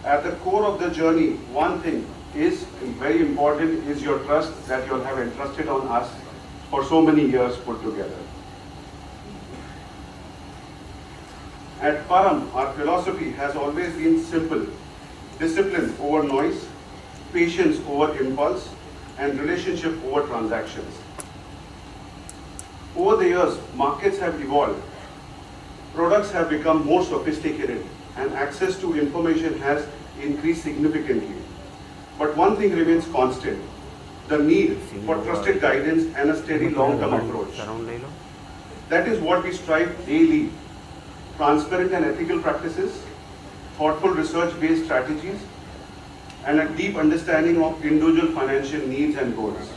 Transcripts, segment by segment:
At the core of the journey, one thing is very important is your trust that you have entrusted on us for so many years put together. At Param, our philosophy has always been simple: discipline over noise, patience over impulse, and relationship over transactions. Over the years, markets have evolved, products have become more sophisticated, and access to information has increased significantly. But one thing remains constant: the need for trusted guidance and a steady long-term approach. That is what we strive daily: transparent and ethical practices, thoughtful research-based strategies, and a deep understanding of individual financial needs and goals.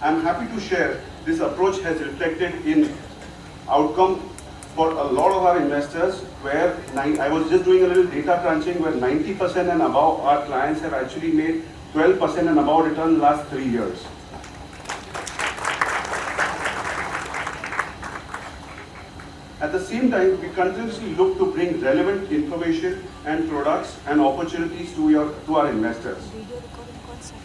I'm happy to share this approach has reflected in outcome for a lot of our investors, where I was just doing a little data crunching, where 90% and above our clients have actually made 12% and above return in the last 3 years. At the same time, we continuously look to bring relevant information and products and opportunities to our investors.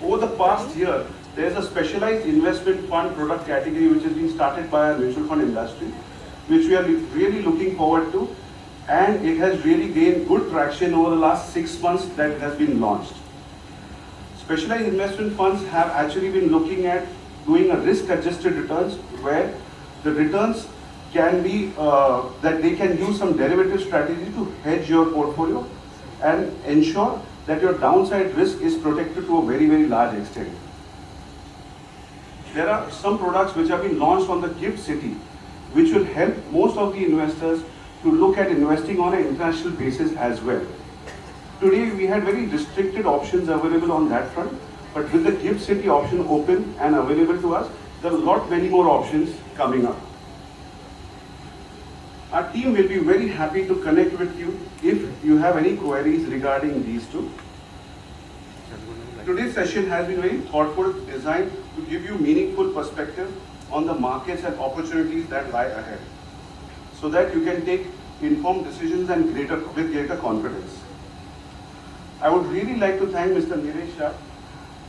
Over the past year, there is a specialized investment fund product category which has been started by our mutual fund industry, which we are really looking forward to, and it has really gained good traction over the last 6 months that it has been launched. Specialized investment funds have actually been looking at doing a risk-adjusted returns, where the returns can be that they can use some derivative strategy to hedge your portfolio and ensure that your downside risk is protected to a very large extent. There are some products which have been launched on the GIFT City, which will help most of the investors to look at investing on an international basis as well. Today we had very restricted options available on that front, but with the GIFT City option open and available to us, there are many more options coming up. Our team will be very happy to connect with you if you have any queries regarding these two. Today's session has been very thoughtful, designed to give you meaningful perspective on the markets and opportunities that lie ahead, so that you can take informed decisions and with greater confidence. I would really like to thank Mr. Nilesh Shah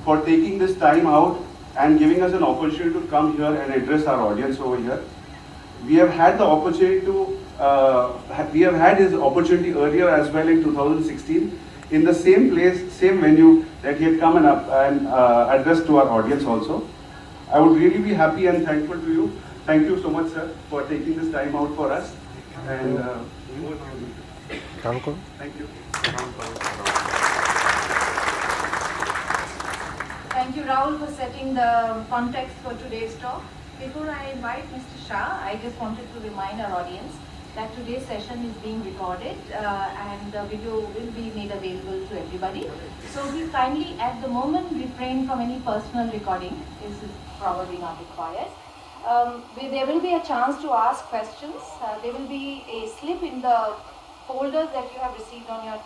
for taking this time out and giving us an opportunity to come here and address our audience over here. We have had the opportunity we have had his opportunity earlier as well in 2016 in the same place, same venue that he had come and addressed to our audience also. I would really be happy and thankful to you. Thank you so much, sir, for taking this time out for us. And thank you. Thank you, Rahul, for setting the context for today's talk. Before I invite Mr. Shah, I just wanted to remind our audience that today's session is being recorded and the video will be made available to everybody. So we kindly, at the moment, refrain from any personal recording. This is probably not required. There will be a chance to ask questions. There will be a slip in the folders that you have received on your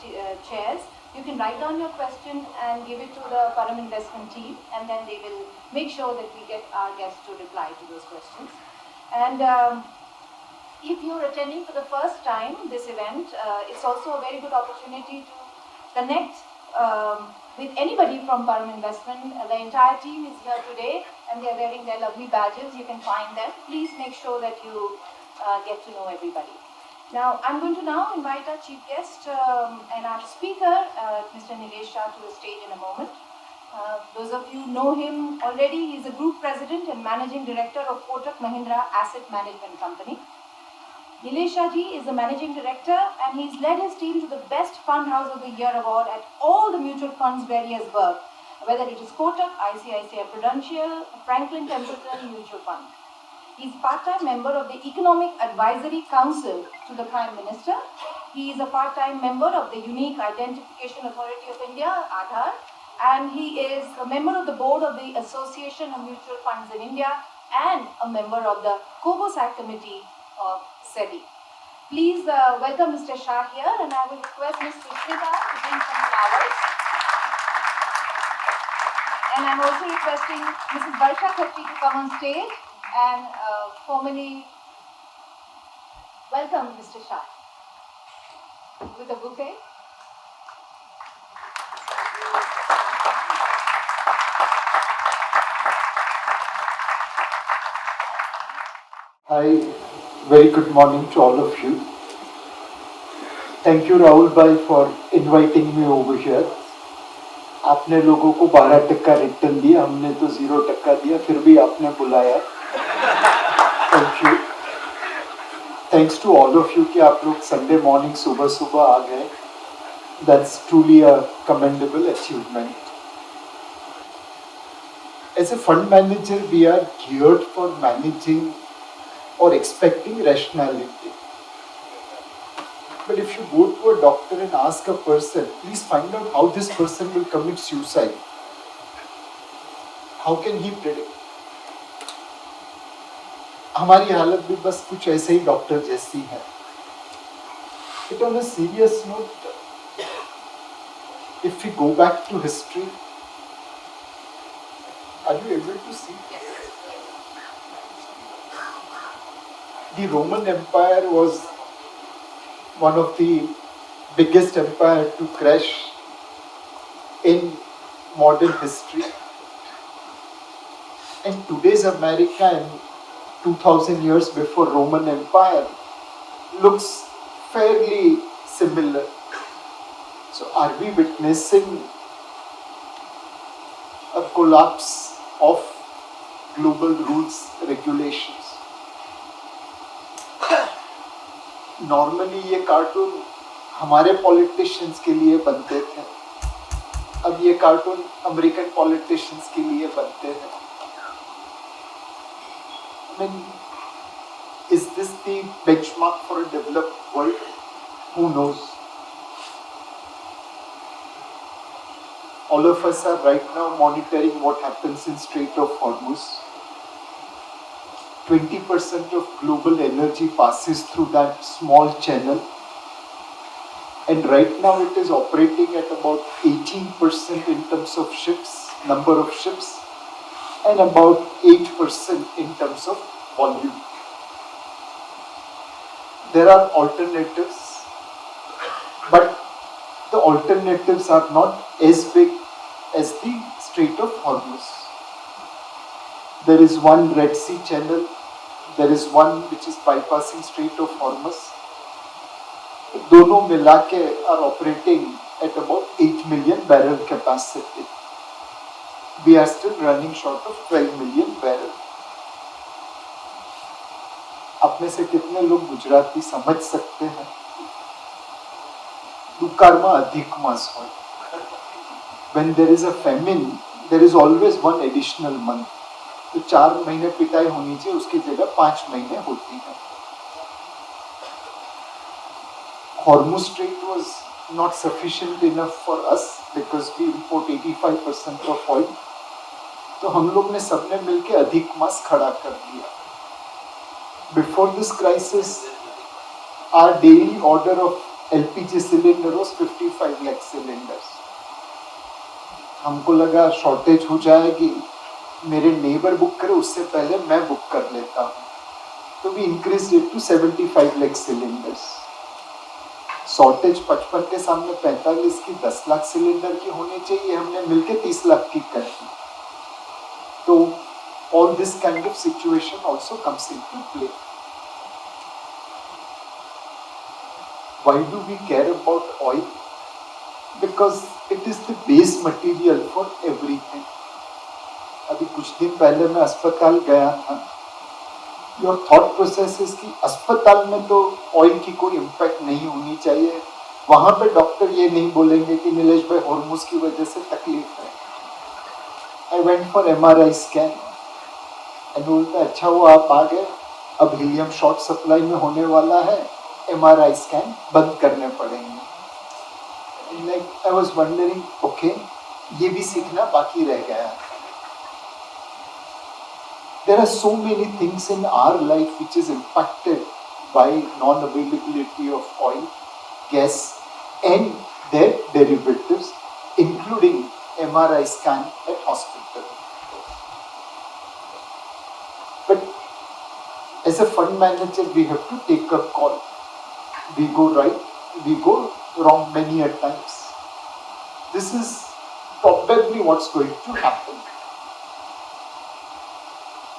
chairs. You can write down your question and give it to the Param Investment team, and then they will make sure that we get our guests to reply to those questions. And if you're attending for the first time this event, it's also a very good opportunity to connect with anybody from Param Investment. The entire team is here today and they're wearing their lovely badges. You can find them. Please make sure that you get to know everybody. Now, I'm going to now invite our chief guest and our speaker, Mr. Nilesh Shah, to the stage in a moment. Those of you know him already. He's a group president and managing director of Kotak Mahindra Asset Management Company. Nilesh Shah ji is the managing director and he's led his team to the best fund house of the year award at all the mutual funds where he has worked, whether it is Kotak, ICICI Prudential, Franklin Templeton Mutual Fund. He is part-time member of the Economic Advisory Council to the Prime Minister. He is a part-time member of the Unique Identification Authority of India, Aadhaar, and he is a member of the board of the Association of Mutual Funds in India and a member of the COBOSAC Committee of SEBI. Please welcome Mr. Shah here, and I will request Ms. Sushmita to bring some flowers. And I'm also requesting Mrs. Varsha Khatri to come on stage and formally welcome Mr. Shah with a bouquet. Hi, very good morning to all of you. Thank you Rahul Bhai for inviting me over here. आपने लोगों को 12% return दिया, हमने तो 0% दिया, फिर भी आपने बुलाया. Thank you. Thanks to all of you कि आप लोग Sunday morning सुबह सुबह आ गए. That's truly a commendable achievement. As a fund manager, we are geared for managing or expecting rationality. But if you go to a doctor and ask a person, please find out how this person will commit suicide. How can he predict? हमारी हालत भी बस कुछ ऐसे ही doctor जैसी है. But on a serious note, if we go back to history, are you able to see? The Roman Empire was one of the biggest empire to crash in modern history. And today's America and 2000 years before Roman Empire looks fairly similar. So are we witnessing a collapse of global rules, regulations? Normally ये cartoon हमारे politicians के लिए बनते थे. अब ये cartoon American politicians के लिए बनते हैं. I mean, is this the benchmark for a developed world? Who knows? All of us are right now monitoring what happens in Strait of Hormuz. 20% of global energy passes through that small channel. And right now it is operating at about 18% in terms of ships, number of ships, and about 8% in terms of volume. There are alternatives, but the alternatives are not as big as the Strait of Hormuz. There is one Red Sea channel, there is one which is bypassing Strait of Hormuz. दोनों मिला के are operating at about 8 million barrel capacity. We are still running short of 12 million barrel. आप में से कितने लोग गुजराती समझ सकते हैं? दुकारमा अधिक मास हो. When there is a famine, there is always one additional month. तो 4 महीने पिटाई होनी चाहिए, उसकी जगह 5 महीने होती है. Hormuz Strait was not sufficient enough for us because we import 85% of oil. तो हम लोग ने सबने मिलके अधिक मास खड़ा कर दिया. Before this crisis, our daily order of LPG cylinder was 55 lakh cylinders. हमको लगा शॉर्टेज हो जाएगी, मेरे नेबर बुक करे उससे पहले मैं बुक कर लेता हूँ. तो we increased it to 75 lakh cylinders. Shortage 55 के सामने 45 की 10 लाख सिलेंडर की होनी चाहिए, हमने मिलके 30 लाख की कर दी. तो all this kind of situation also comes into play. Why do we care about oil? Because it is the base material for everything. अभी कुछ दिन पहले मैं अस्पताल गया था. Your thought process is कि अस्पताल में तो ऑयल की कोई इम्पैक्ट नहीं होनी चाहिए. वहाँ पे डॉक्टर ये नहीं बोलेंगे कि नीलेश भाई हॉर्मोन्स की वजह से तकलीफ है. I went for MRI scan. and बोलता अच्छा हुआ आप आ गए, अब हीलियम शॉर्ट सप्लाई में होने वाला है, MRI स्कैन बंद करने पड़ेंगे. Like I was wondering, okay, ये भी सीखना बाकी रह गया. There are so many things in our life which is impacted by non-availability of oil, gas, and their derivatives, including MRI scan at hospital. But as a fund manager, we have to take a call. We go right, we go wrong many a times. This is probably what's going to happen.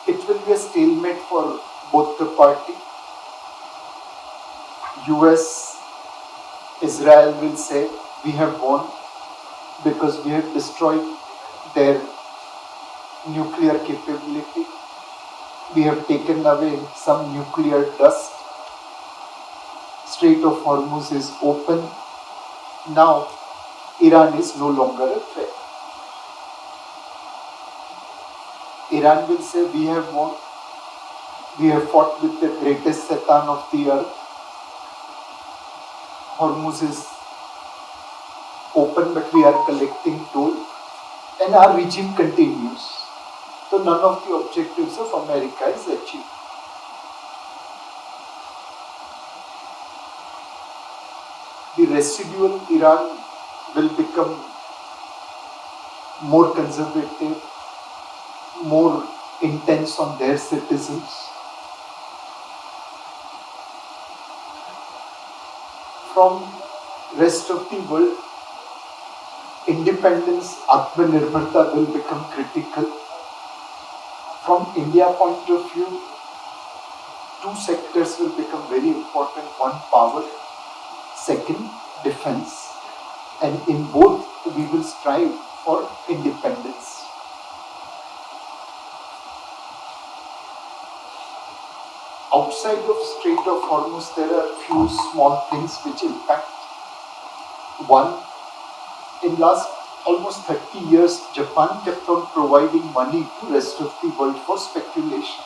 It will be a stalemate for both the party. US, Israel will say we have won because we have destroyed their nuclear capability. We have taken away some nuclear dust. Strait of Hormuz is open. Now Iran is no longer a threat. Iran will say we have won. We have fought with the greatest Satan of the earth. Hormuz is open, but we are collecting toll, and our regime continues. So none of the objectives of America is achieved. The residual Iran will become more conservative, more intense on their citizens. From rest of the world, independence, Atmanirbharta will become critical. From India point of view, two sectors will become very important. One, power. Second, defense. And in both, we will strive for independence. Outside of Strait of Hormuz, there are few small things which impact. One, in last almost 30 years, Japan kept on providing money to rest of the world for speculation.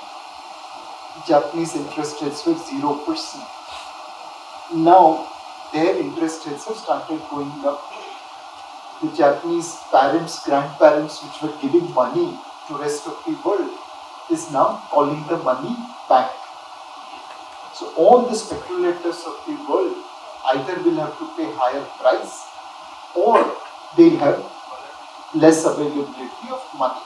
Japanese interest rates were 0%. Now, their interest rates have started going up. The Japanese parents, grandparents, which were giving money to rest of the world, is now calling the money back. So all the speculators of the world either will have to pay higher price or they'll have less availability of money.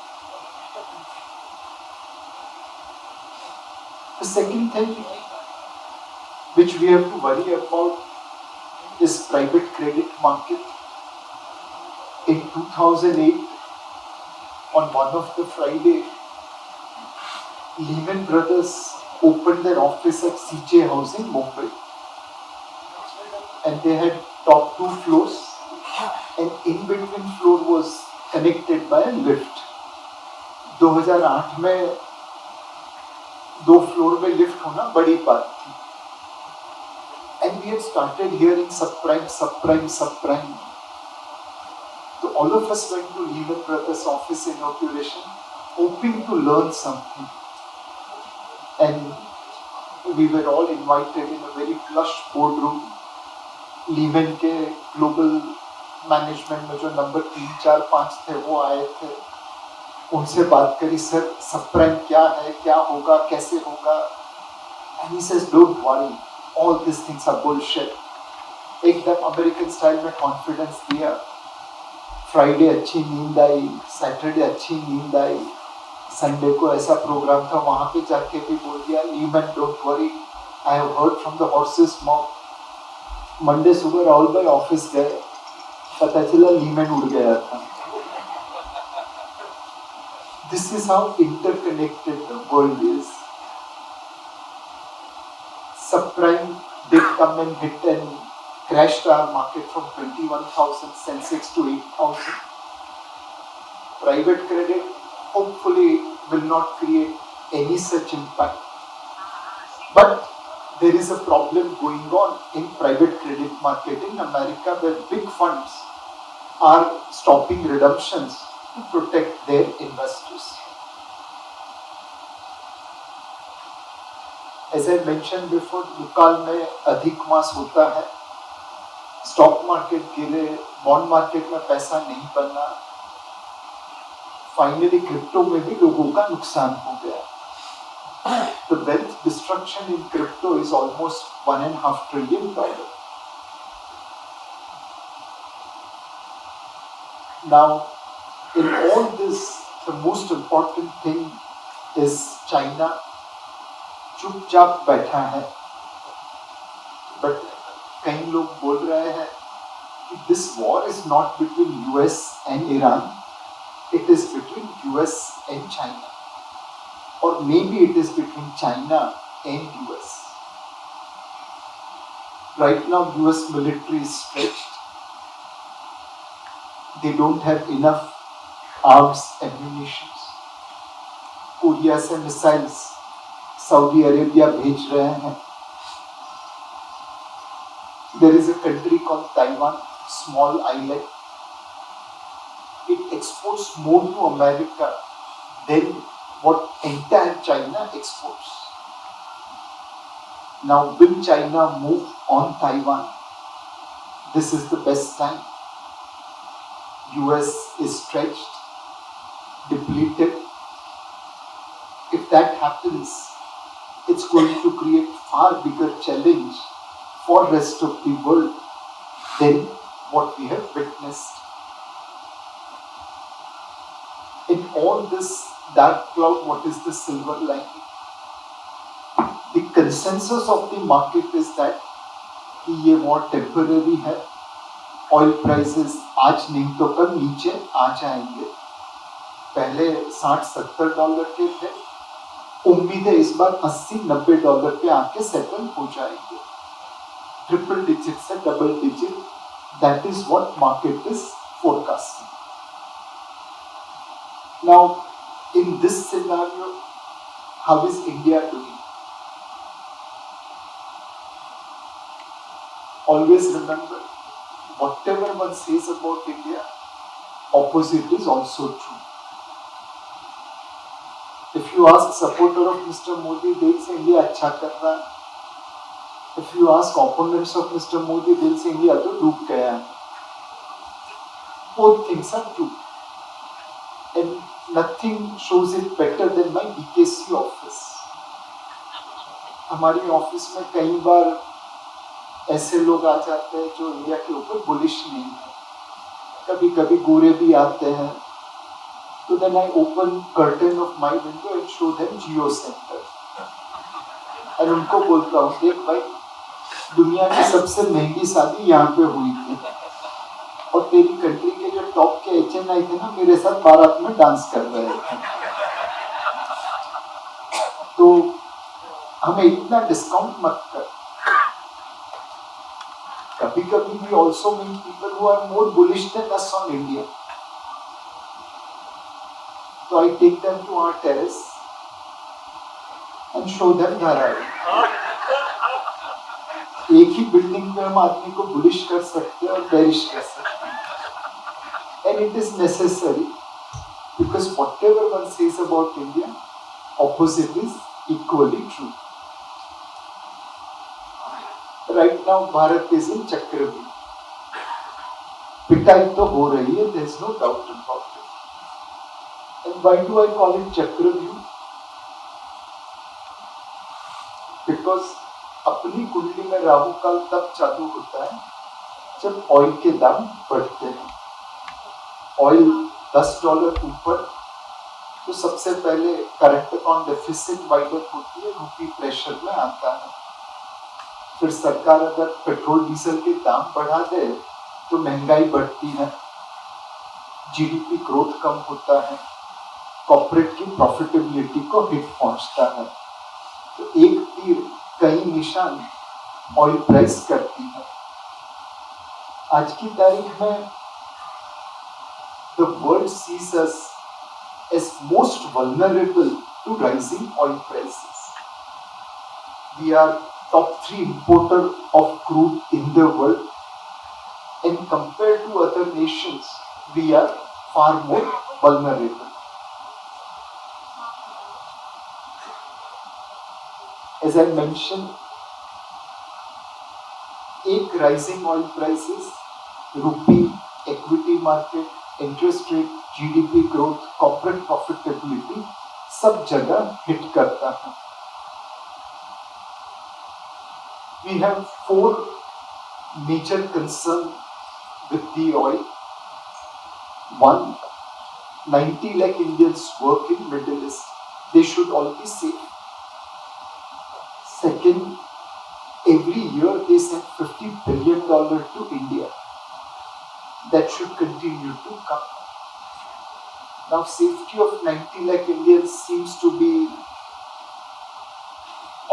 The second thing which we have to worry about is private credit market. In 2008, on one of the Friday, Lehman Brothers opened their office at CJ House in Mumbai. And they had top 2 floors, and in between floor was connected by a lift. 2008 में 2 floor में lift होना बड़ी बात थी. And we had started hearing subprime. So all of us went to Lehman Brothers office inauguration, hoping to learn something. And we were all invited in a very plush boardroom. Lehman के global management में जो number 3, 4, 5 थे वो आए थे. उनसे बात करी, सर सबप्राइम क्या है, क्या होगा, कैसे होगा. And he says, don't worry, all these things are bullshit. एकदम अमेरिकन स्टाइल में कॉन्फिडेंस दिया. फ्राइडे अच्छी नींद आई, सैटरडे अच्छी नींद आई, संडे को ऐसा प्रोग्राम था, वहाँ पे जाके भी बोल दिया, Lehman don't worry, I have heard from the horses mouth. Monday सुबह राहुल भाई ऑफिस गए, पता चला लीमन उड़ गया था. This is how interconnected the world is. Subprime did come and hit and crashed our market from 21,000 Sensex to 8,000. Private credit hopefully will not create any such impact. But there is a problem going on in private credit market in America where big funds are stopping redemptions to protect their investors. As I mentioned before, दुकाल में अधिक मास होता है. Stock market गिरे, bond market में पैसा नहीं बना. फाइनली क्रिप्टो में भी लोगों का नुकसान हो गया. The wealth destruction in crypto is almost $1.5 trillion. Now, in all this, the most important thing is China चुपचाप बैठा है. But कई लोग बोल रहे हैं कि this war is not between US and Iran, it is between US and China. Or maybe it is between China and US. Right now, US military is stretched. They don't have enough arms, ammunition. Korea से missiles Saudi Arabia भेज रहे हैं. There is a country called Taiwan, small island. It exports more to America than what entire China exports. Now, will China move on Taiwan? This is the best time. US is stretched, depleted. If that happens, it's going to create far bigger challenge for rest of the world than what we have witnessed. In all this dark cloud, what is the silver lining? The consensus of the market is that कि ये war temporary है. Oil prices आज नहीं तो कल नीचे आ जाएंगे. पहले $60-70 के थे. उम्मीद है इस बार $80-90 पे आके सेटल हो जाएंगे. ट्रिपल डिजिट से double digit, that is what market is forecasting. Now, in this scenario, how is India doing? Always remember, whatever one says about India, opposite is also true. If you ask supporter of Mr. Modi, they'll say India अच्छा कर रहा है. If you ask opponents of Mr. Modi, they'll say India तो डूब गया है. Both things are true. And nothing shows it better than my BKC office. हमारी office में कई बार ऐसे लोग आ जाते हैं जो इंडिया के ऊपर बुलिश नहीं है. कभी कभी गोरे भी आते हैं. So then I open curtain of my window and show them Jio Center. और उनको बोलता हूँ, देख भाई, दुनिया की सबसे महंगी शादी यहाँ पे हुई थी. और तेरी कंट्री के जो टॉप के HNI थे ना, मेरे साथ बारात में डांस कर रहे थे. तो हमें इतना डिस्काउंट मत कर. कभी कभी we also meet people who are more bullish than us on India. So I take them to our terrace and show them Dharavi. एक ही बिल्डिंग में हम आदमी को बुलिश कर सकते हैं और बेरिश कर सकते हैं. And it is necessary because whatever one says about India, opposite is equally true. Right now, Bharat is in Chakravyuh. पिटाई तो हो रही है, there is no doubt about it. And why do I call it Chakravyuh? Because अपनी कुंडली में राहु काल तब चालू होता है जब ऑयल के दाम बढ़ते हैं. ऑयल $10 ऊपर तो सबसे पहले करंट अकाउंट डेफिसिट वाइडअप होती है, रूपी प्रेशर में आता है. फिर सरकार अगर पेट्रोल डीजल के दाम बढ़ा दे तो महंगाई बढ़ती है, जीडीपी ग्रोथ कम होता है, कॉर्पोरेट की प्रॉफिटेबिलिटी को हिट पहुंचता है. तो एक तीर कई निशान ऑयल प्राइस करती है. आज की तारीख में the world sees us as most vulnerable to rising oil prices. We are top 3 importer of crude in the world, and compared to other nations, we are far more vulnerable. As I mentioned, एक rising oil prices, rupee, equity market, interest rate, GDP growth, corporate profitability, सब जगह hit करता है. We have 4 major concerns with the oil. 1, 90 lakh Indians work in Middle East. They should all be safe. Second, every year they send $50 billion to India. That should continue to come. Now, safety of 90 lakh Indians seems to be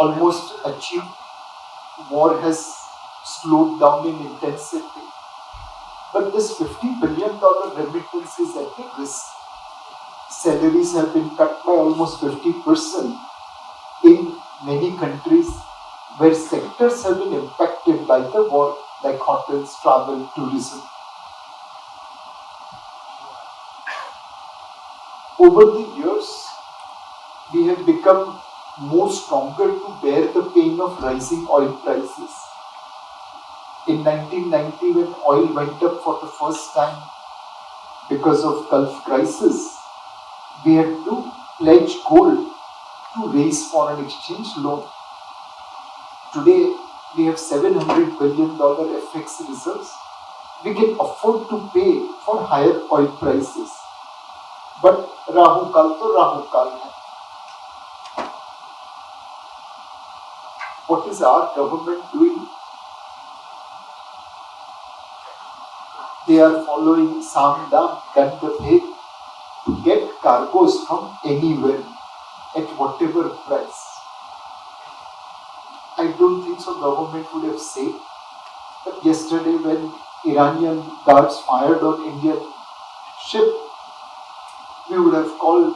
almost achieved. War has slowed down in intensity. But this $50 billion remittance is at a risk. Salaries have been cut by almost 50% in many countries where sectors have been impacted by the war, like hotels, travel, tourism. Over the years, we have become more stronger to bear the pain of rising oil prices. In 1990, when oil went up for the first time because of Gulf crisis, we had to pledge gold to raise foreign exchange loan. Today, we have $700 billion FX reserves. We can afford to pay for higher oil prices. But Rahu Kal to Rahu Kal hai. What is our government doing? They are following Samdam Gandabhed to get cargoes from anywhere at whatever price. I don't think so government would have said. But yesterday when Iranian guards fired on Indian ship, we would have called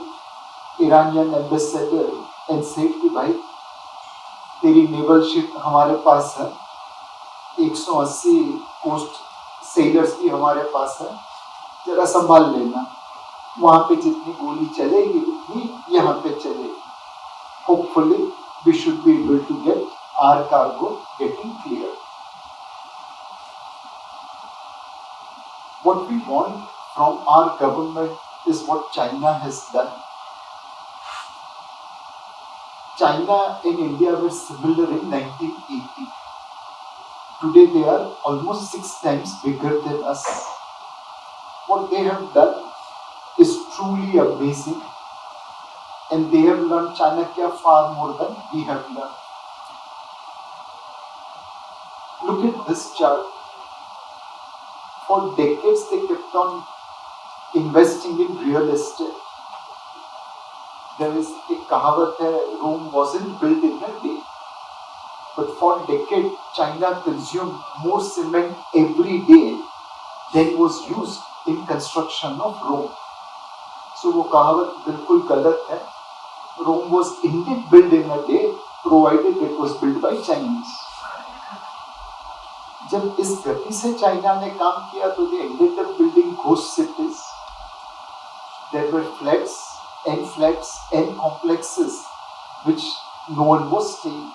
Iranian ambassador and said कि भाई तेरी naval ship हमारे पास है, 180 coast sellers भी हमारे पास है, जरा संभाल लेना, वहाँ पे जितनी गोली चलेगी उतनी यहाँ पे चलेगी. Hopefully we should be able to get our cargo getting cleared. What we want from our government is what China has done. China and India were similar in 1980. Today they are almost 6 times bigger than us. What they have done is truly amazing, and they have learned Chanakya far more than we have learned. Look at this chart. For decades they kept on investing in real estate. There is a kahavat hai, Rome wasn't built in a day. But for decades, China consumed more cement every day than was used in construction of Rome. So वो कहावत बिल्कुल गलत है. Rome was indeed built in a day, provided it was built by Chinese. जब इस गति से China ने काम किया तो they ended up building ghost cities. There were flats and complexes which no one was staying.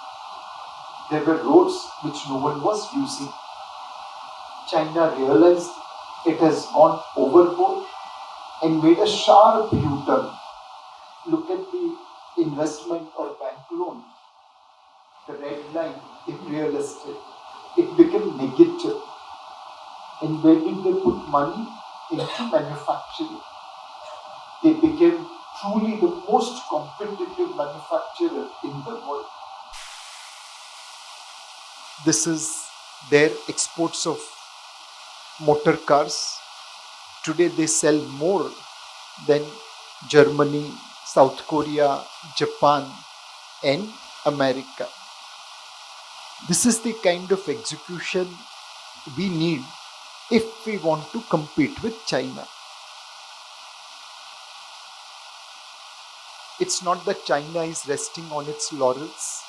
There were roads which no one was using. China realized it has gone overboard and made a sharp U-turn. Look at the investment or bank loan, the red line in real estate. It became negative. And where did they put money? Into manufacturing. They became truly the most competitive manufacturer in the world. This is their exports of motor cars. Today they sell more than Germany, South Korea, Japan, and America. This is the kind of execution we need if we want to compete with China. It's not that China is resting on its laurels.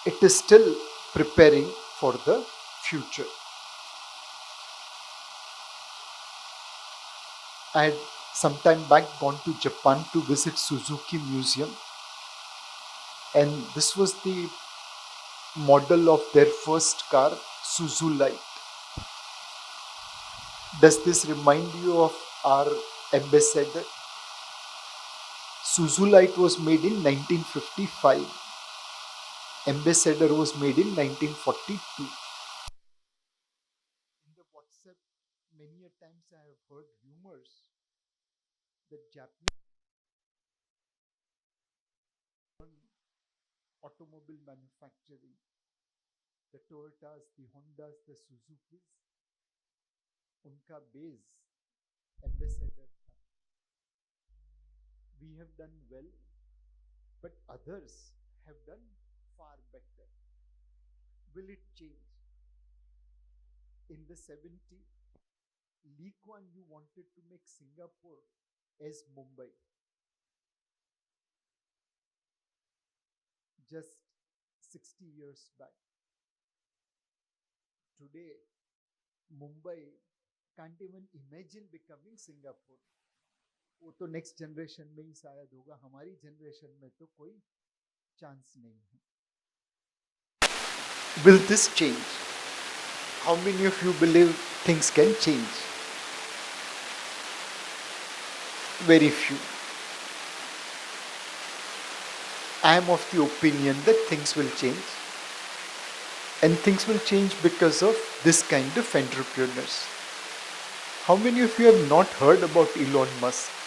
It is still preparing for the future. I had some time back gone to Japan to visit Suzuki Museum, and this was the model of their first car, Suzulite. Does this remind you of our ambassador? Suzulite was made in 1955. Ambassador was made in 1942. In the WhatsApp, many a times I have heard rumors that Japanese automobile manufacturing, the Toyotas, the Hondas, the Suzukis, unka base ambassador tha. We have done well, but others have done far better. Will it change? In the 70s, Lee Kuan Yew wanted to make Singapore as Mumbai. Just 60 years back. Today, Mumbai can't even imagine becoming Singapore. वो तो next generation में ही शायद होगा, हमारी generation में तो कोई chance नहीं है. Will this change? How many of you believe things can change? Very few. I am of the opinion that things will change. And things will change because of this kind of entrepreneurs. How many of you have not heard about Elon Musk?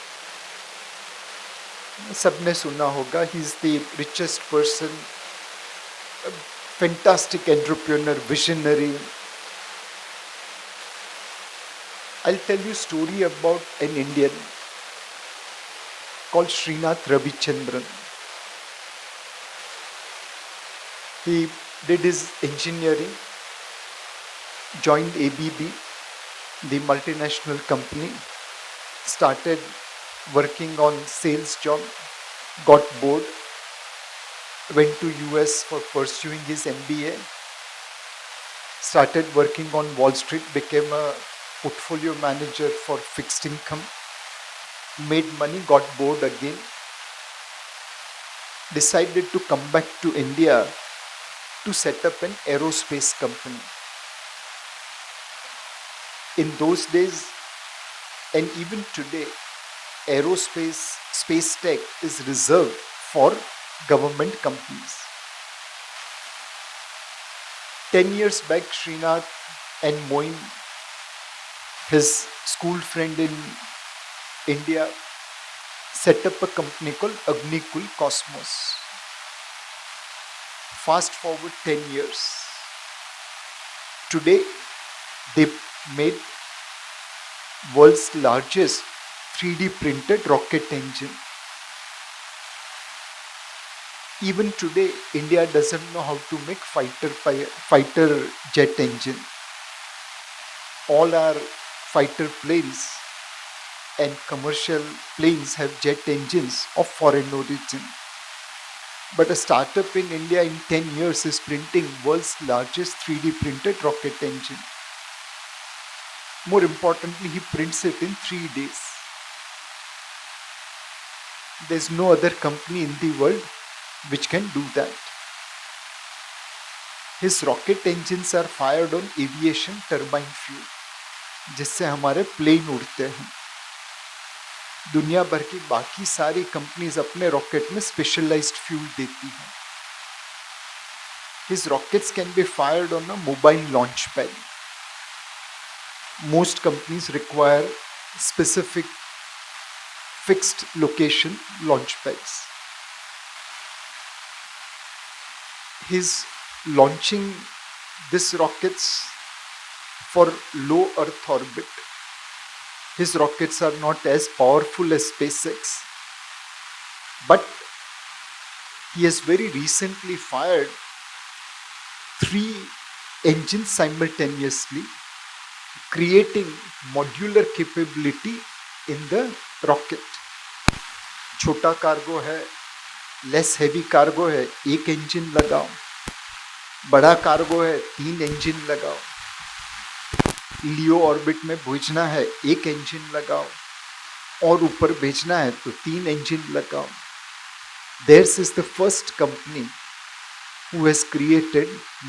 सबने सुना होगा. He is the richest person, a fantastic entrepreneur, visionary. I'll tell you a story about an Indian called Srinath Ravichandran. He did his engineering, joined ABB, the multinational company, started working on sales job, got bored, went to US for pursuing his MBA, started working on Wall Street, became a portfolio manager for fixed income, made money, got bored again, decided to come back to India to set up an aerospace company. In those days, and even today, aerospace, space tech is reserved for government companies. 10 years back, Srinath and Moin, his school friend in India, set up a company called Agnikul Cosmos. Fast forward 10 years. Today, they made world's largest 3D printed rocket engine. Even today, India doesn't know how to make fighter jet engine. All our fighter planes and commercial planes have jet engines of foreign origin. But a startup in India in 10 years is printing world's largest 3D printed rocket engine. More importantly, he prints it in 3 days. There's no other company in the world which can do that. His rocket engines are fired on aviation turbine fuel, जिससे हमारे plane उड़ते हैं. दुनिया भर की बाकी सारी companies अपने रॉकेट में स्पेशलाइज्ड फ्यूल देती हैं. His rockets can be fired on a mobile launch pad. Most companies require specific fixed location launch pads. He's launching these rockets for low Earth orbit. His rockets are not as powerful as SpaceX, but he has very recently fired 3 engines simultaneously, creating modular capability in the rocket. छोटा cargo है, less heavy cargo है, 1 engine लगाओ. बड़ा cargo है, 3 engine लगाओ. लियो orbit में भेजना है, 1 इंजन लगाओ. और ऊपर भेजना है तो 3 इंजन लगाओ. Theirs is the first company who has created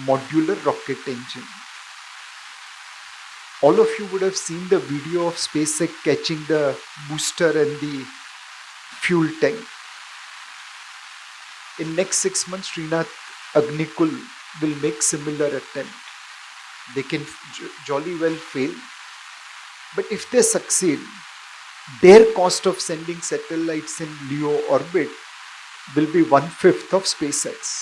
modular rocket engine. All of you would have seen the video of SpaceX catching the booster and the fuel tank. In next 6 months, Srinath Agnikul will make similar attempt. They can jolly well fail, but if they succeed, their cost of sending satellites in LEO orbit will be 1/5 of SpaceX.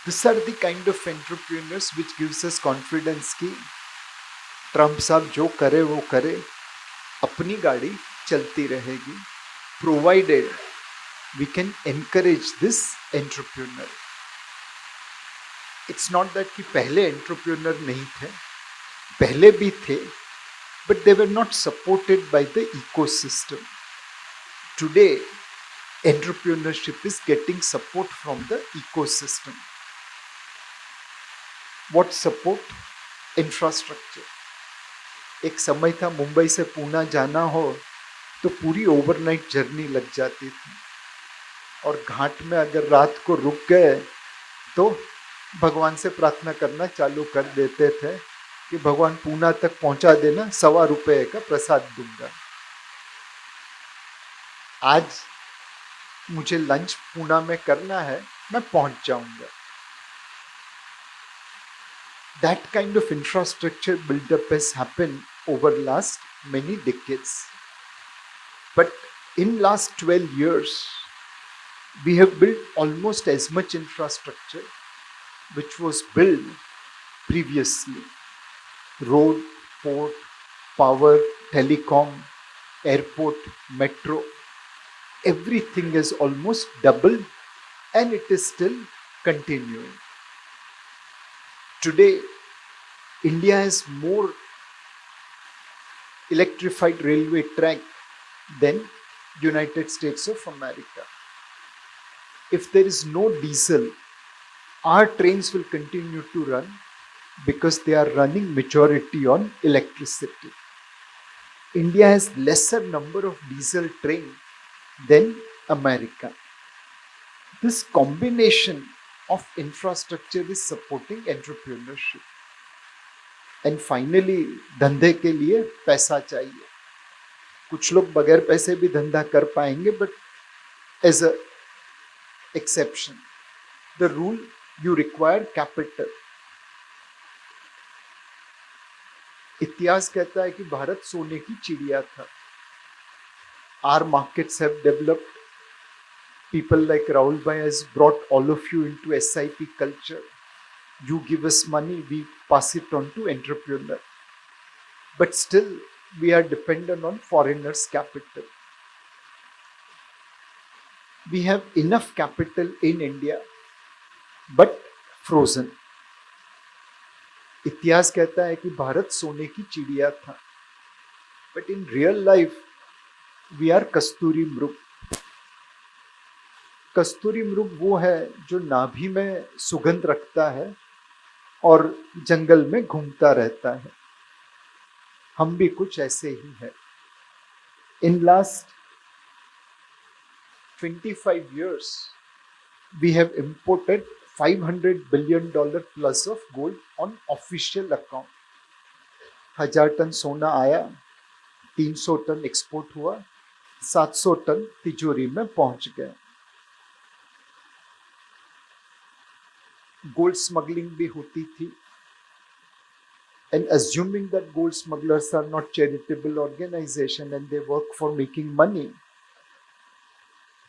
These are the kind of entrepreneurs which gives us confidence कि Trump साहब जो करे वो करे, अपनी गाड़ी चलती रहेगी, provided we can encourage this entrepreneur. It's not that कि पहले entrepreneur नहीं थे, पहले भी थे, but they were not supported by the ecosystem. Today, entrepreneurship is getting support from the ecosystem. What support? Infrastructure. एक समय था मुंबई से पूना जाना हो तो पूरी ओवरनाइट जर्नी लग जाती थी, और घाट में अगर रात को रुक गए तो भगवान से प्रार्थना करना चालू कर देते थे कि भगवान पूना तक पहुंचा देना, ₹1.25 का प्रसाद दूंगा। आज मुझे लंच पूना में करना है, मैं पहुंच जाऊंगा। That kind of infrastructure build-up has happened over last many decades. But in last 12 years, we have built almost as much infrastructure which was built previously. Road, port, power, telecom, airport, metro, everything is almost doubled, and it is still continuing. Today, India has more electrified railway track than United States of America. If there is no diesel, our trains will continue to run because they are running majority on electricity. India has lesser number of diesel trains than America. This combination of infrastructure is supporting entrepreneurship. And finally, धंधे के लिए पैसा चाहिए. कुछ लोग बगैर पैसे भी धंधा कर पाएंगे, but as a exception, the rule, you require capital. इतिहास कहता है कि भारत सोने की चिड़िया था. Our markets have developed. People like Rahul Bhai has brought all of you into SIP culture. You give us money, we pass it on to entrepreneur. But still, we are dependent on foreigners' capital. We have enough capital in India, but frozen. इतिहास कहता है कि भारत सोने की चिड़िया था. But in real life, we are कस्तूरी मृग. कस्तूरी मृग वो है जो नाभि में सुगंध रखता है और जंगल में घूमता रहता है. हम भी कुछ ऐसे ही हैं. In last 25 years, we have imported $500 billion plus of gold on official account. 1000 ton सोना आया, 300 टन एक्सपोर्ट हुआ, 700 टन तिजोरी में पहुंच गए. गोल्ड स्मगलिंग भी होती थी. And assuming that gold smugglers are not charitable organization and they work for making money,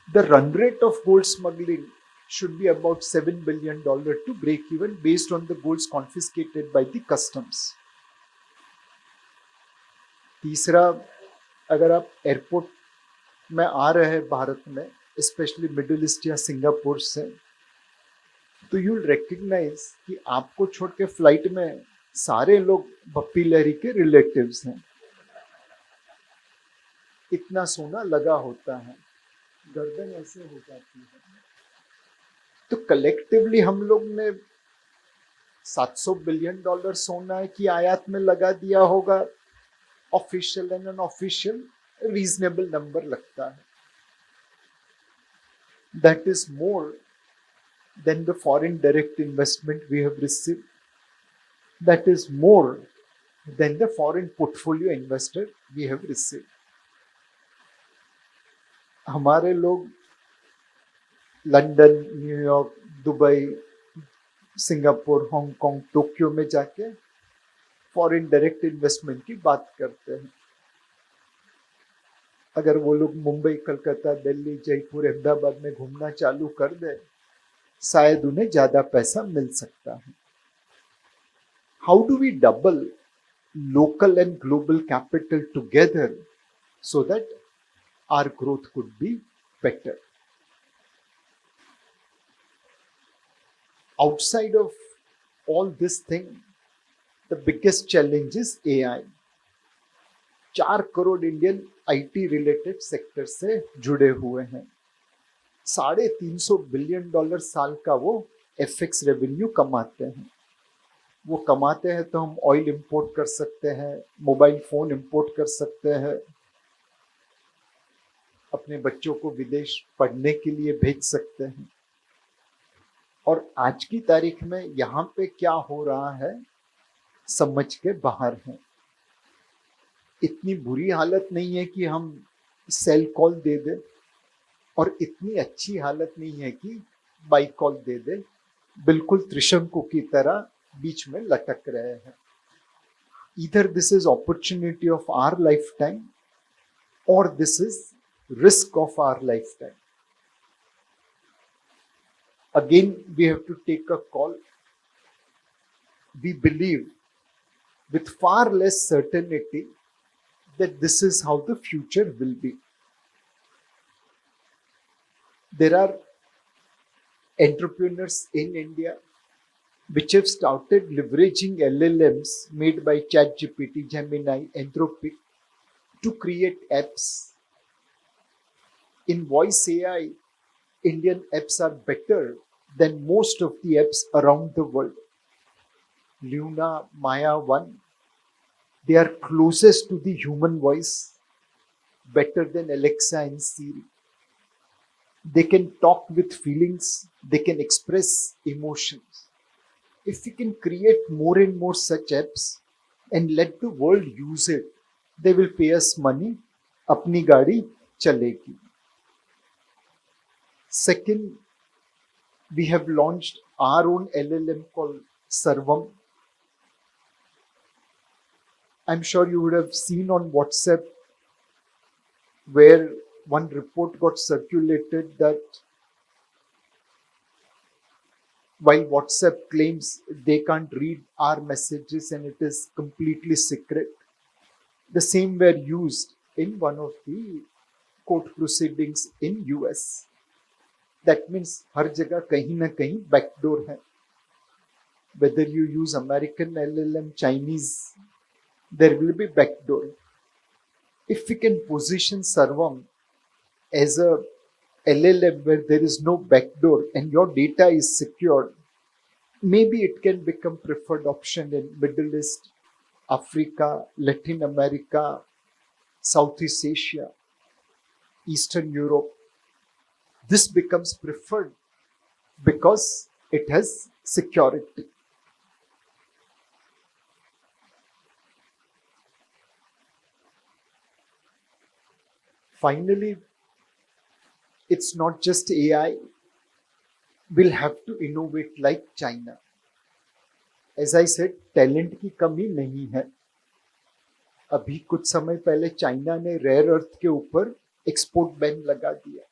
the run rate of gold smuggling should be about $7 billion to break even based on the golds confiscated by the customs. तीसरा, अगर आप airport में आ रहे हैं भारत में, specially middle east या Singapore से, तो यू विल रिकग्नाइज कि आपको छोड़ के फ्लाइट में सारे लोग बप्पी लहरी के रिलेटिव्स हैं. इतना सोना लगा होता है, गर्दन ऐसे हो जाती है. तो कलेक्टिवली हम लोग ने $700 बिलियन सोना की आयात में लगा दिया होगा. Official and unofficial reasonable number लगता है. That is more than the foreign direct investment we have received. That is more than the foreign portfolio investor we have received. हमारे लोग London, New York, Dubai, Singapore, Hong Kong, Tokyo में जाके foreign direct investment की बात करते हैं. अगर वो लोग मुंबई, कलकत्ता, दिल्ली, जयपुर, अहमदाबाद में घूमना चालू कर दे, शायद उन्हें ज्यादा पैसा मिल सकता है. How do we double local and global capital together so that our growth could be better? outside of all this thing, the biggest challenge is AI. 4 crore Indian IT related sector से जुड़े हुए हैं। $350 बिलियन साल का वो FX revenue कमाते हैं। वो कमाते हैं तो हम ऑयल इंपोर्ट कर सकते हैं, मोबाइल फोन इंपोर्ट कर सकते हैं, अपने बच्चों को विदेश पढ़ने के लिए भेज सकते हैं। और आज की तारीख में यहाँ पे क्या हो रहा है समझ के बाहर है। इतनी बुरी हालत नहीं है कि हम सेल कॉल दे दें, और इतनी अच्छी हालत नहीं है कि बाई कॉल दे दें। बिल्कुल त्रिशंकु की तरह बीच में लटक रहे हैं। Either this is opportunity of our lifetime or this is risk of our lifetime. Again, we have to take a call. We believe with far less certainty that this is how the future will be. There are entrepreneurs in India which have started leveraging LLMs made by ChatGPT, Gemini, Anthropic to create apps. In voice AI, Indian apps are better than most of the apps around the world. Luna, Maya 1, they are closest to the human voice, better than Alexa and Siri. They can talk with feelings, they can express emotions. If we can create more and more such apps and let the world use it, they will pay us money, apni gaadi chalegi. Second, we have launched our own LLM called Sarvam. I'm sure you would have seen on WhatsApp where one report got circulated that while WhatsApp claims they can't read our messages and it is completely secret, the same were used in one of the court proceedings in US. That means हर जगह कहीं ना कहीं backdoor है. Whether you use American LLM, Chinese, there will be backdoor. If we can position Sarvam as a LLM where there is no backdoor and your data is secured, maybe it can become preferred option in Middle East, Africa, Latin America, Southeast Asia, Eastern Europe. This becomes preferred because it has security. Finally, it's not just AI. We'll have to innovate like China. As I said, talent की कमी नहीं है. अभी कुछ समय पहले China ने rare earth के ऊपर एक्सपोर्ट बैन लगा दिया.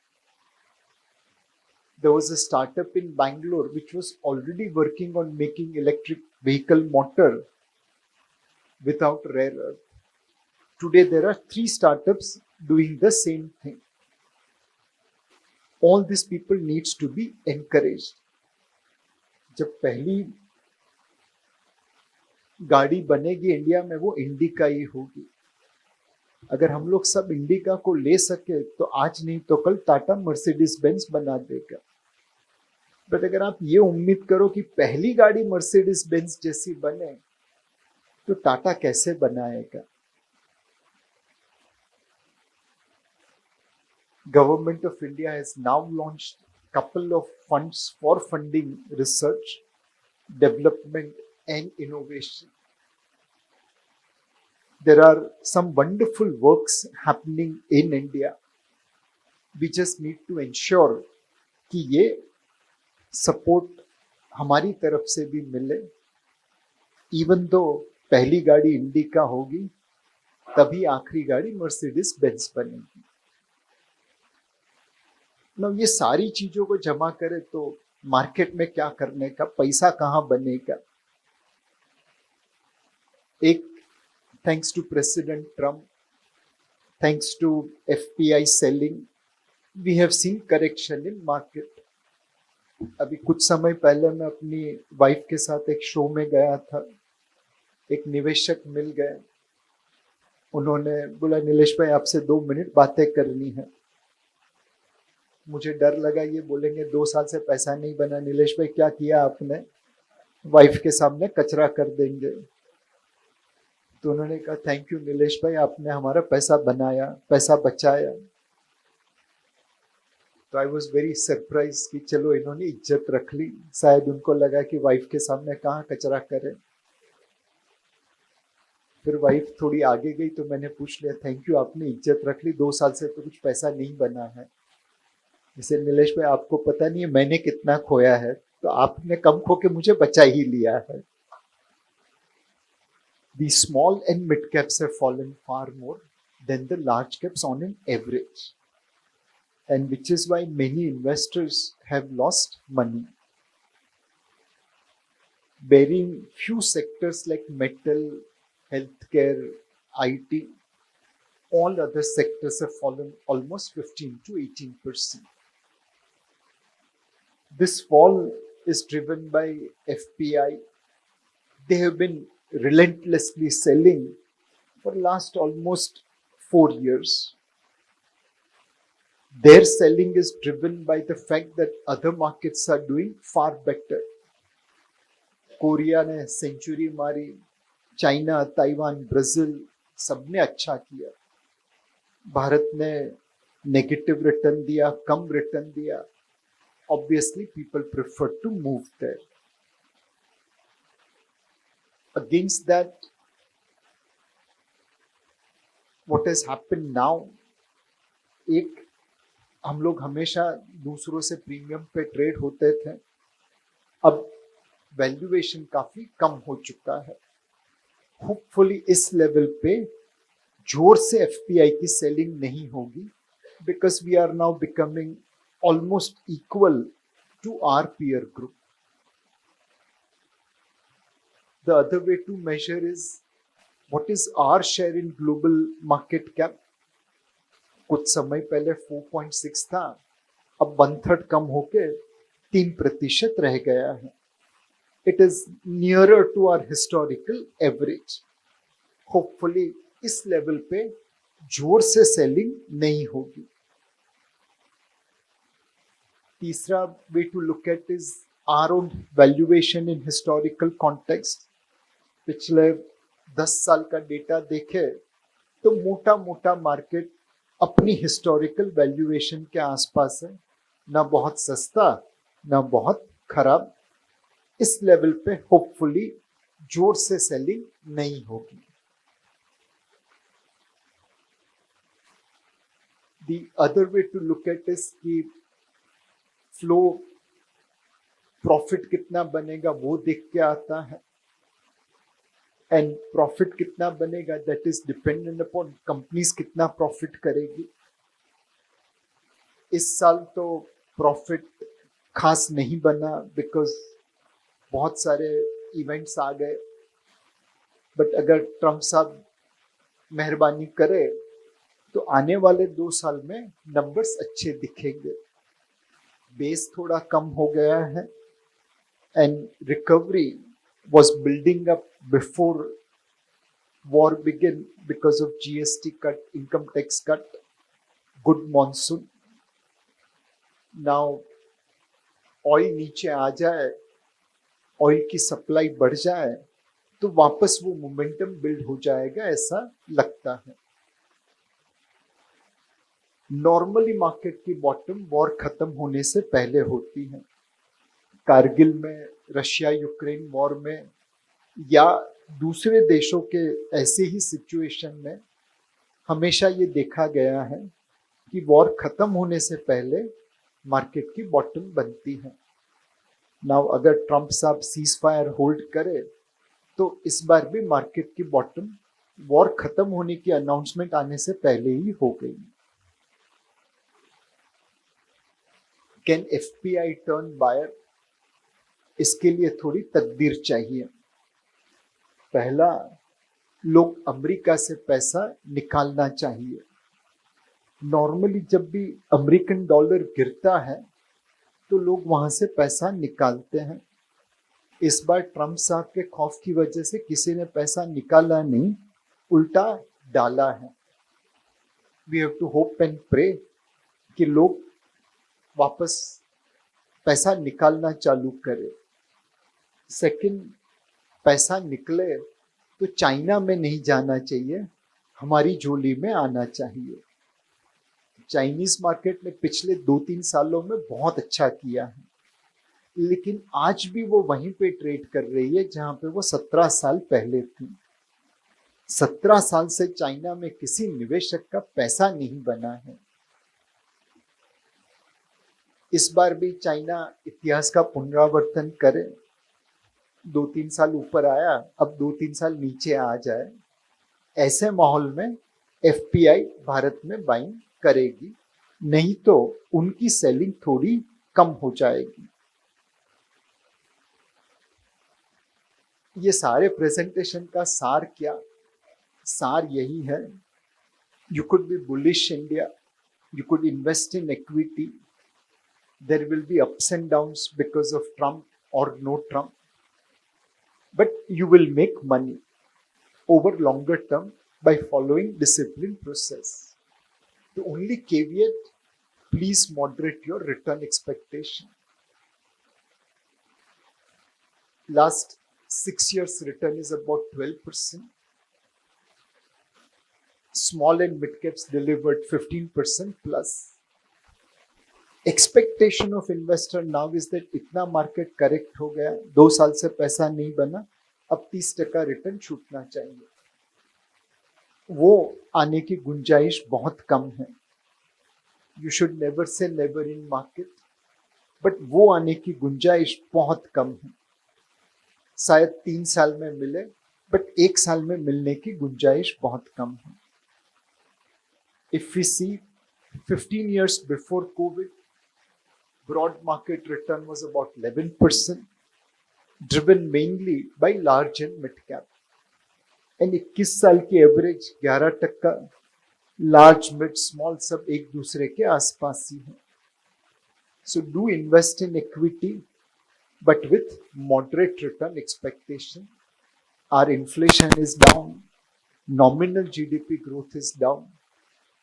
There was a startup in Bangalore which was already working on making electric vehicle motor without rare earth. Today there are 3 startups doing the same thing. All these people needs to be encouraged. जब पहली गाड़ी बनेगी India में वो indica ही होगी. अगर हम लोग सब इंडिका को ले सके तो आज नहीं तो कल टाटा मर्सिडीज बेंज बना देगा. बट अगर आप ये उम्मीद करो कि पहली गाड़ी मर्सिडीज बेंज जैसी बने तो टाटा कैसे बनाएगा? Government of India has now launched a couple of funds for funding research, development and innovation. There are some wonderful works happening in India. We just need to ensure कि ये support हमारी तरफ से भी मिले. Even though पहली गाड़ी indica होगी, तभी आखिरी गाड़ी मर्सिडीज बेंज बनेगी. ये सारी चीजों को जमा करे तो मार्केट में क्या करने का, पैसा कहाँ बनेगा? एक, thanks to President Trump, thanks to FPI selling, we have seen correction in market. अभी कुछ समय पहले मैं अपनी वाइफ के साथ एक शो में गया था, एक निवेशक मिल गए, उन्होंने बोला नीलेश भाई आपसे 2 मिनट बातें करनी है। मुझे डर लगा ये बोलेंगे 2 साल से पैसा नहीं बना, नीलेश भाई क्या किया आपने, वाइफ के सामने कचरा कर देंगे। तो उन्होंने कहा थैंक यू नीलेश भाई, आपने हमारा पैसा बनाया, पैसा बचाया। तो आई वॉज वेरी सरप्राइज कि चलो इन्होंने इज्जत रख ली, शायद उनको लगा कि वाइफ के सामने कहाँ कचरा करें। फिर वाइफ थोड़ी आगे गई तो मैंने पूछ लिया थैंक यू आपने इज्जत रख ली, 2 साल से तो कुछ पैसा नहीं बना है। जैसे नीलेश भाई आपको पता नहीं है मैंने कितना खोया है, तो आपने कम खो के मुझे बचा ही लिया है। The small and mid caps have fallen far more than the large caps on an average, and which is why many investors have lost money. Bearing few sectors like metal, healthcare, IT, all other sectors have fallen almost 15 to 18%. This fall is driven by FPI. They have been relentlessly selling for last almost 4 years. Their selling is driven by the fact that other markets are doing far better. Korea ने century मारी, China, Taiwan, Brazil सबने अच्छा किया। भारत ने negative return दिया, कम return दिया। Obviously people prefer to move there. Against that, what has happened now, एक हम लोग हमेशा दूसरों से प्रीमियम पे ट्रेड होते थे, अब वैल्यूएशन काफी कम हो चुका है। होपफुली इस लेवल पे जोर से एफपीआई की सेलिंग नहीं होगी, because we are now becoming almost equal to our peer group. The other way to measure is what is our share in global market cap. कुछ समय पहले 4.6 था, अब 1/3 कम होके 3% रह गया है। It is nearer to our historical average. Hopefully इस लेवल पे जोर से सेलिंग नहीं होगी। तीसरा way to look at is our own valuation in historical context. पिछले 10 साल का डेटा देखे तो मोटा मोटा मार्केट अपनी हिस्टोरिकल वैल्यूएशन के आसपास है, ना बहुत सस्ता ना बहुत खराब। इस लेवल पे होपफुली जोर से सेलिंग नहीं होगी। The other way to look at is कि फ्लो प्रॉफिट कितना बनेगा वो देख के आता है, एंड प्रॉफिट कितना बनेगा that is dependent upon companies कितना प्रॉफिट करेगी। इस साल तो प्रॉफिट खास नहीं बना बिकॉज बहुत सारे इवेंट्स आ गए, बट अगर ट्रम्प साहब मेहरबानी करे तो आने वाले 2 साल में नंबर्स अच्छे दिखेंगे। बेस थोड़ा कम हो गया है and recovery was building up before war began because of GST cut, income tax cut, good monsoon. Now oil नीचे आ जाए, ऑयल की सप्लाई बढ़ जाए तो वापस वो मोमेंटम बिल्ड हो जाएगा, ऐसा लगता है। नॉर्मली मार्केट की बॉटम वॉर खत्म होने से पहले होती है। कारगिल में, रशिया यूक्रेन वॉर में या दूसरे देशों के ऐसे ही सिचुएशन में हमेशा ये देखा गया है कि वॉर खत्म होने से पहले मार्केट की बॉटम बनती है। नाउ अगर ट्रम्प साहब सीज फायर होल्ड करे तो इस बार भी मार्केट की बॉटम वॉर खत्म होने की अनाउंसमेंट आने से पहले ही हो गई। Can FPI turn buyer? इसके लिए थोड़ी तकदीर चाहिए। पहला, लोग अमेरिका से पैसा निकालना चाहिए। नॉर्मली जब भी अमेरिकन डॉलर गिरता है तो लोग वहां से पैसा निकालते हैं। इस बार ट्रम्प साहब के खौफ की वजह से किसी ने पैसा निकाला नहीं, उल्टा डाला है। We have to hope and pray कि लोग वापस पैसा निकालना चालू करें। सेकंड, पैसा निकले तो चाइना में नहीं जाना चाहिए, हमारी झोली में आना चाहिए। चाइनीज मार्केट ने पिछले 2-3 सालों में बहुत अच्छा किया है, लेकिन आज भी वो वहीं पे ट्रेड कर रही है जहां पे वो 17 साल पहले थी। 17 साल से चाइना में किसी निवेशक का पैसा नहीं बना है। इस बार भी चाइना इतिहास का पुनरावर्तन करे, 2-3 साल ऊपर आया, अब 2-3 साल नीचे आ जाए, ऐसे माहौल में एफपीआई भारत में बाइंग करेगी, नहीं तो उनकी सेलिंग थोड़ी कम हो जाएगी। ये सारे प्रेजेंटेशन का सार क्या? सार यही है, you could be bullish India, you could invest in equity. There will be ups and downs because of Trump or no Trump, but you will make money over longer term by following disciplined process. The only caveat, please moderate your return expectation. Last 6 years return is about 12%. Small and mid caps delivered 15% plus. Expectation of investor now is that इतना market correct हो गया, 2 साल से पैसा नहीं बना, अब 30% return छूटना चाहिए। वो आने की गुंजाइश बहुत कम है। You should never say never in market, but वो आने की गुंजाइश बहुत कम है। शायद 3 साल में मिले, बट 1 साल में मिलने की गुंजाइश बहुत कम है। If we see 15 years before COVID, broad market return was about 11%, driven mainly by large and mid cap. And 21 साल की एवरेज 11%, लार्ज मिड स्मॉल सब एक दूसरे के आसपास ही है। So do invest in equity, but with moderate return expectation. Our inflation is down, nominal GDP growth is down,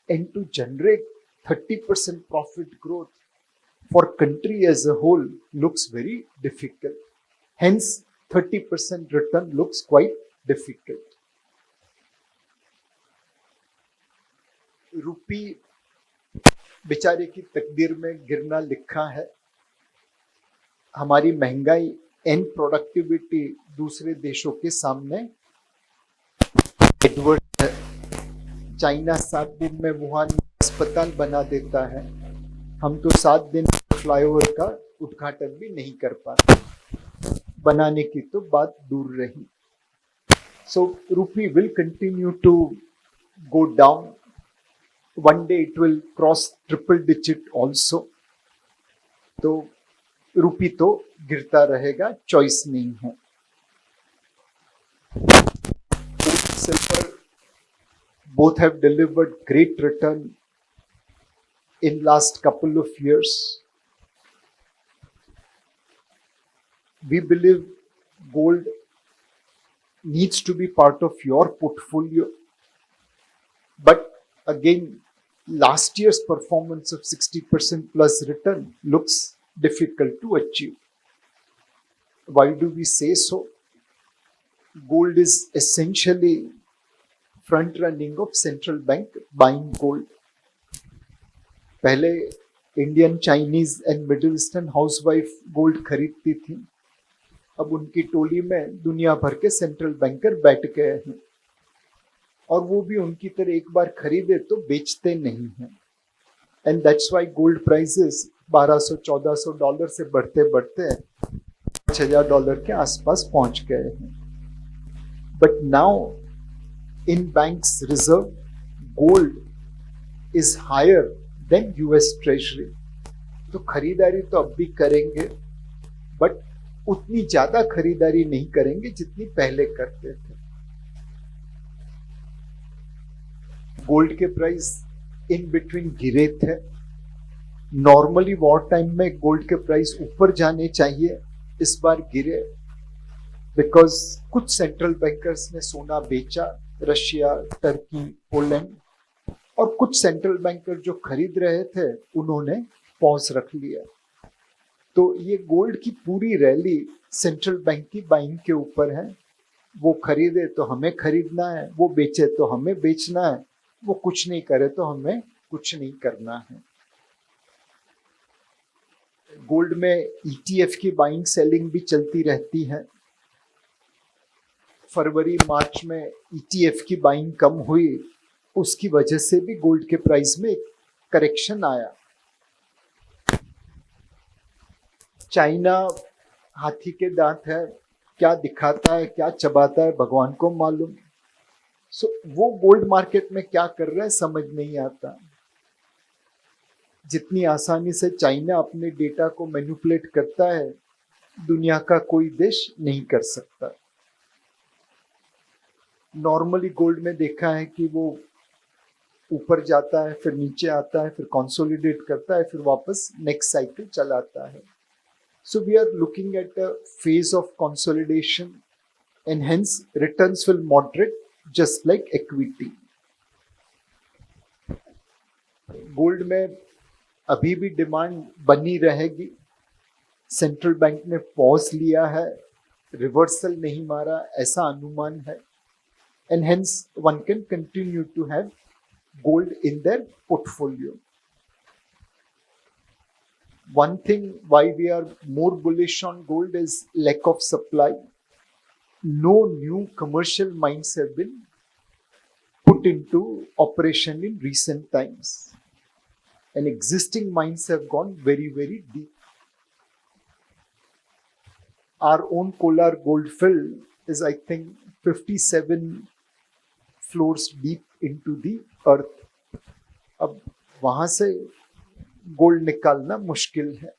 and to generate 30% profit growth for country as a whole looks very difficult. Hence, 30% return looks quite difficult. रुपी बेचारे की तकदीर में गिरना लिखा है। हमारी महंगाई and productivity दूसरे देशों के सामने एडवर्स है। चाइना 7 दिन में वुहान में अस्पताल बना देता है, हम तो 7 दिन फ्लाईओवर का उद्घाटन भी नहीं कर पाते, बनाने की तो बात दूर रही। So rupee will continue to go down, one day it will cross triple digit also. तो रुपी तो गिरता रहेगा, चॉइस नहीं है। Silver both have delivered great return in last couple of years. We believe gold needs to be part of your portfolio, but again, last year's performance of 60% plus return looks difficult to achieve. Why do we say so? Gold is essentially front running of central bank buying gold. पहले Indian, Chinese and middle eastern housewife gold खरीदती थी, अब उनकी टोली में दुनिया भर के central banker बैठ गए हैं, और वो भी उनकी तरह एक बार खरीदे तो बेचते नहीं हैं। And that's why gold prices $1200-1400 से बढ़ते बढ़ते $5000 के आसपास पहुंच गए हैं। But now in banks reserve gold is higher than US treasury. तो खरीदारी तो अब भी करेंगे, बट उतनी ज्यादा खरीदारी नहीं करेंगे जितनी पहले करते थे। गोल्ड के प्राइस इन बिटवीन गिरे थे, नॉर्मली वॉर टाइम में गोल्ड के प्राइस ऊपर जाने चाहिए, इस बार गिरे बिकॉज कुछ सेंट्रल बैंकर्स ने सोना बेचा, रशिया, टर्की, पोलैंड, और कुछ सेंट्रल बैंकर जो खरीद रहे थे उन्होंने पॉज रख लिया। तो ये गोल्ड की पूरी रैली सेंट्रल बैंक की बाइंग के ऊपर है। वो खरीदे तो हमें खरीदना है, वो बेचे तो हमें बेचना है, वो कुछ नहीं करे तो हमें कुछ नहीं करना है। गोल्ड में ETF की बाइंग सेलिंग भी चलती रहती है। फरवरी मार्च में ETF की बाइंग कम हुई, उसकी वजह से भी गोल्ड के प्राइस में करेक्शन आया। चाइना हाथी के दांत है, क्या दिखाता है क्या चबाता है भगवान को मालूम। सो वो गोल्ड मार्केट में क्या कर रहा है समझ नहीं आता। जितनी आसानी से चाइना अपने डेटा को मैनिपुलेट करता है, दुनिया का कोई देश नहीं कर सकता। नॉर्मली गोल्ड में देखा है कि वो ऊपर जाता है, फिर नीचे आता है, फिर कंसोलिडेट करता है, फिर वापस नेक्स्ट साइकिल चलाता है। So we are looking at a phase of consolidation and hence returns will moderate just like equity. Gold में अभी भी डिमांड बनी रहेगी। सेंट्रल बैंक ने पॉज लिया है, रिवर्सल नहीं मारा ऐसा अनुमान है, and hence one can continue to have gold in their portfolio. One thing why we are more bullish on gold is lack of supply. No new commercial mines have been put into operation in recent times, and existing mines have gone very, very deep. Our own Kolar Goldfield is, I think, 57 floors deep into the earth. अब वहां से gold निकालना मुश्किल है।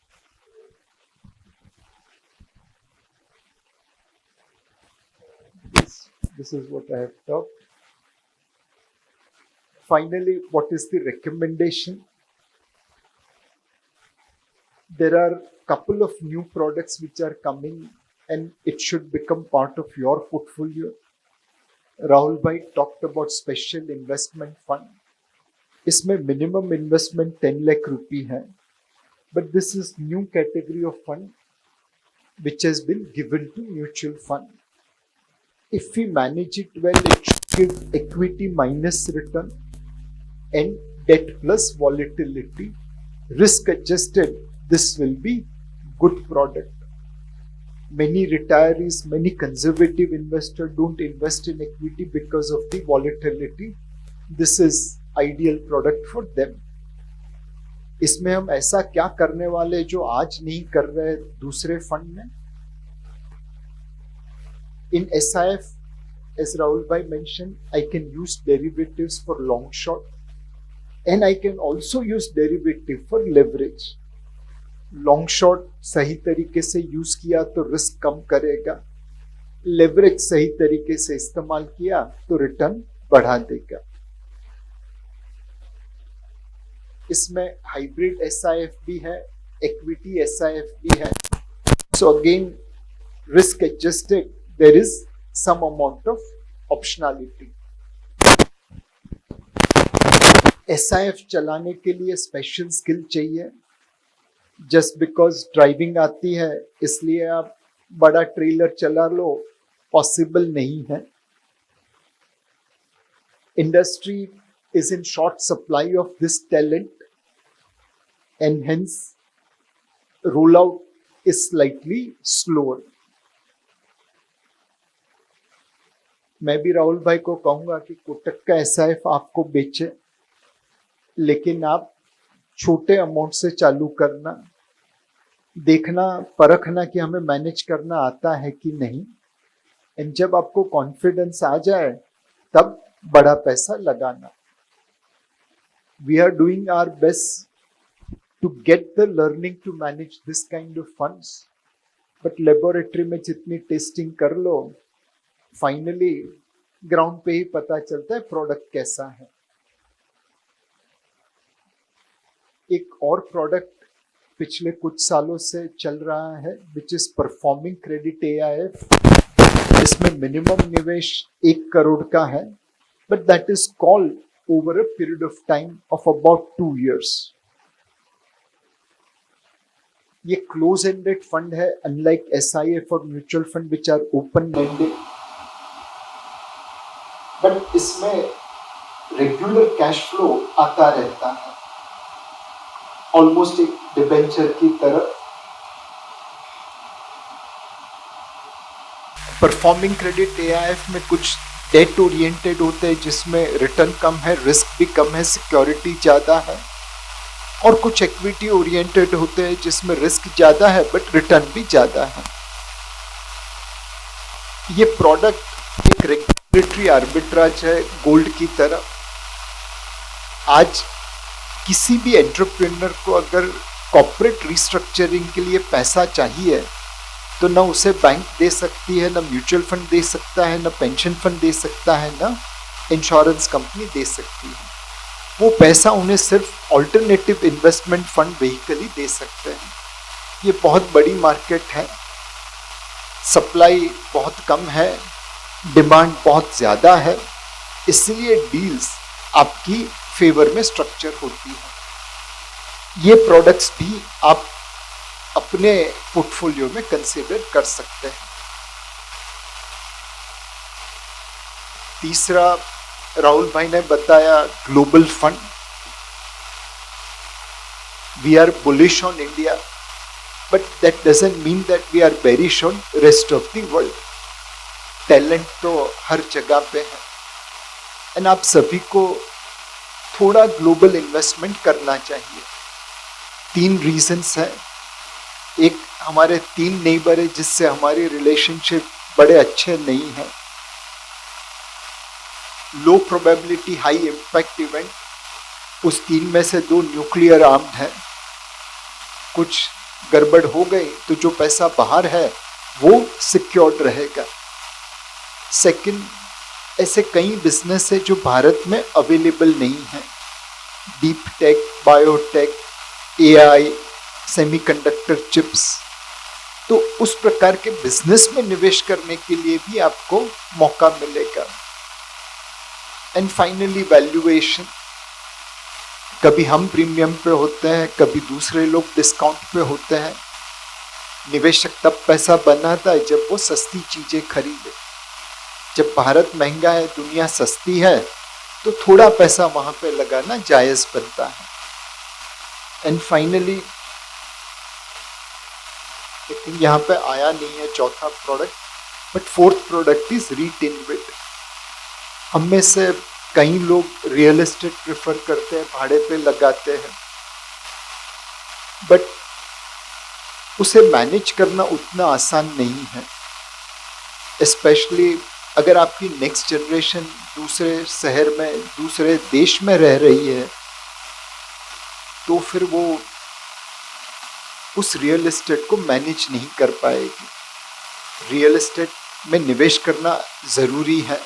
This is what I have talked. Finally, what is the recommendation? There are couple of new products which are coming and it should become part of your portfolio. Rahul bhai talked about special investment fund. इसमें minimum investment 10 lakh रुपी है, but this is new category of fund which has been given to mutual fund. If we manage it well, it should give equity minus return and debt plus volatility. Risk adjusted, this will be good product. Many retirees, many conservative investors don't invest in equity because of the volatility. This is ideal product for them. इसमें हम ऐसा क्या करने वाले जो आज नहीं कर रहे दूसरे फंड में? In SIF, as Rahul bhai mentioned, I can use derivatives for long short and I can also use derivative for leverage. Long short सही तरीके से यूज किया तो रिस्क कम करेगा, लेवरेज सही तरीके से इस्तेमाल किया तो रिटर्न बढ़ा देगा। इसमें हाइब्रिड SIF भी है, इक्विटी SIF भी है। So again risk adjusted, there is some amount of optionality. SIF चलाने के लिए स्पेशल स्किल चाहिए। जस्ट बिकॉज ड्राइविंग आती है इसलिए आप बड़ा ट्रेलर चला लो, पॉसिबल नहीं है। Industry is in short supply of this talent and hence rollout is slightly slower. मैं भी राहुल भाई को कहूंगा कि कोटक का SIF आपको बेचे, लेकिन आप छोटे अमाउंट से चालू करना, देखना परखना कि हमें मैनेज करना आता है कि नहीं, एंड जब आपको कॉन्फिडेंस आ जाए तब बड़ा पैसा लगाना। We are doing our best to get the learning to manage this kind of funds, but laboratory में जितनी टेस्टिंग कर लो, फाइनली ग्राउंड पे ही पता चलता है प्रोडक्ट कैसा है। एक और प्रोडक्ट पिछले कुछ सालों से चल रहा है which is performing credit AIF। इसमें मिनिमम निवेश 1 करोड़ का है, but that is called over a period of time of about 2 years। ये क्लोज एंडेड फंड है, अनलाइक SIF और mutual fund which are open ended, but इसमें रेगुलर कैश फ्लो आता रहता है, ऑलमोस्ट एक डिबेंचर की तरह। परफॉर्मिंग क्रेडिट AIF में कुछ डेट ओरिएंटेड होते हैं जिसमें रिटर्न कम है, रिस्क भी कम है, सिक्योरिटी ज्यादा है, और कुछ इक्विटी ओरिएंटेड होते हैं जिसमें रिस्क ज्यादा है बट रिटर्न भी ज्यादा है। ये प्रोडक्ट एक रेगुलेटरी आर्बिट्राज है गोल्ड की तरह। आज किसी भी एंटरप्रेन्योर को अगर कॉर्पोरेट रिस्ट्रक्चरिंग के लिए पैसा चाहिए तो ना उसे बैंक दे सकती है, ना म्यूचुअल फंड दे सकता है, ना पेंशन फंड दे सकता है, ना इंश्योरेंस कंपनी दे सकती है। वो पैसा उन्हें सिर्फ ऑल्टरनेटिव इन्वेस्टमेंट फंड व्हीकल ही दे सकते हैं। ये बहुत बड़ी मार्केट है, सप्लाई बहुत कम है, डिमांड बहुत ज़्यादा है, इसलिए डील्स आपकी फेवर में स्ट्रक्चर होती है। ये प्रोडक्ट्स भी आप अपने पोर्टफोलियो में कंसीडर कर सकते हैं। तीसरा, राहुल भाई ने बताया global fund. We are bullish on India, but that doesn't mean that we are bearish on rest of the world. Talent तो हर जगह पे है, एंड आप सभी को थोड़ा ग्लोबल इन्वेस्टमेंट करना चाहिए। 3 रीजंस हैं। एक, हमारे 3 नेबर है जिससे हमारी रिलेशनशिप बड़े अच्छे नहीं है। लो प्रोबेबिलिटी हाई इम्पैक्ट इवेंट, उस 3 में से 2 न्यूक्लियर आर्म्ड है। कुछ गड़बड़ हो गई तो जो पैसा बाहर है वो सिक्योर्ड रहेगा। सेकंड, ऐसे कई बिजनेस है जो भारत में अवेलेबल नहीं है, deep tech, biotech, AI, semiconductor chips. तो उस प्रकार के बिजनेस में निवेश करने के लिए भी आपको मौका मिलेगा। एंड फाइनली वैल्यूएशन, कभी हम प्रीमियम पे होते हैं, कभी दूसरे लोग डिस्काउंट पे होते हैं। निवेशक तब पैसा बनाता है जब वो सस्ती चीजें खरीदे। जब भारत महंगा है, दुनिया सस्ती है, तो थोड़ा पैसा वहां पे लगाना जायज बनता है। एंड फाइनली, लेकिन यहाँ पे आया नहीं है चौथा product, but 4th product is REIT InvIT. हम में से कई लोग रियल एस्टेट प्रेफर करते हैं, भाड़े पे लगाते हैं, बट उसे मैनेज करना उतना आसान नहीं है। स्पेशली अगर आपकी नेक्स्ट जनरेशन दूसरे शहर में, दूसरे देश में रह रही है, तो फिर वो उस रियल एस्टेट को मैनेज नहीं कर पाएगी। रियल एस्टेट में निवेश करना ज़रूरी है।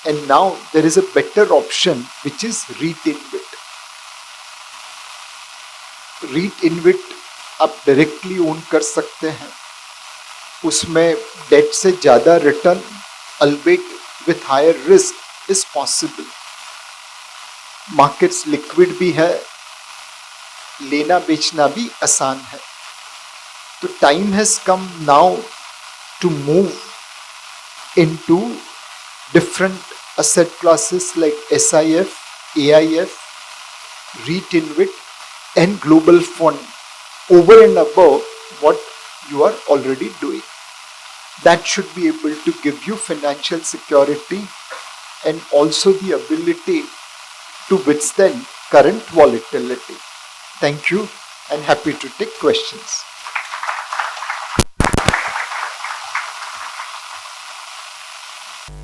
And now there is a better option which is REIT InvIT. REIT InvIT आप डायरेक्टली ओन कर सकते हैं। उसमें डेट से ज़्यादा return albeit with higher risk is possible। Markets liquid भी है, लेना बेचना भी आसान है। तो time has come now to move into different asset classes like SIF, AIF, REIT InvIT and global fund over and above what you are already doing. That should be able to give you financial security and also the ability to withstand current volatility. Thank you and happy to take questions.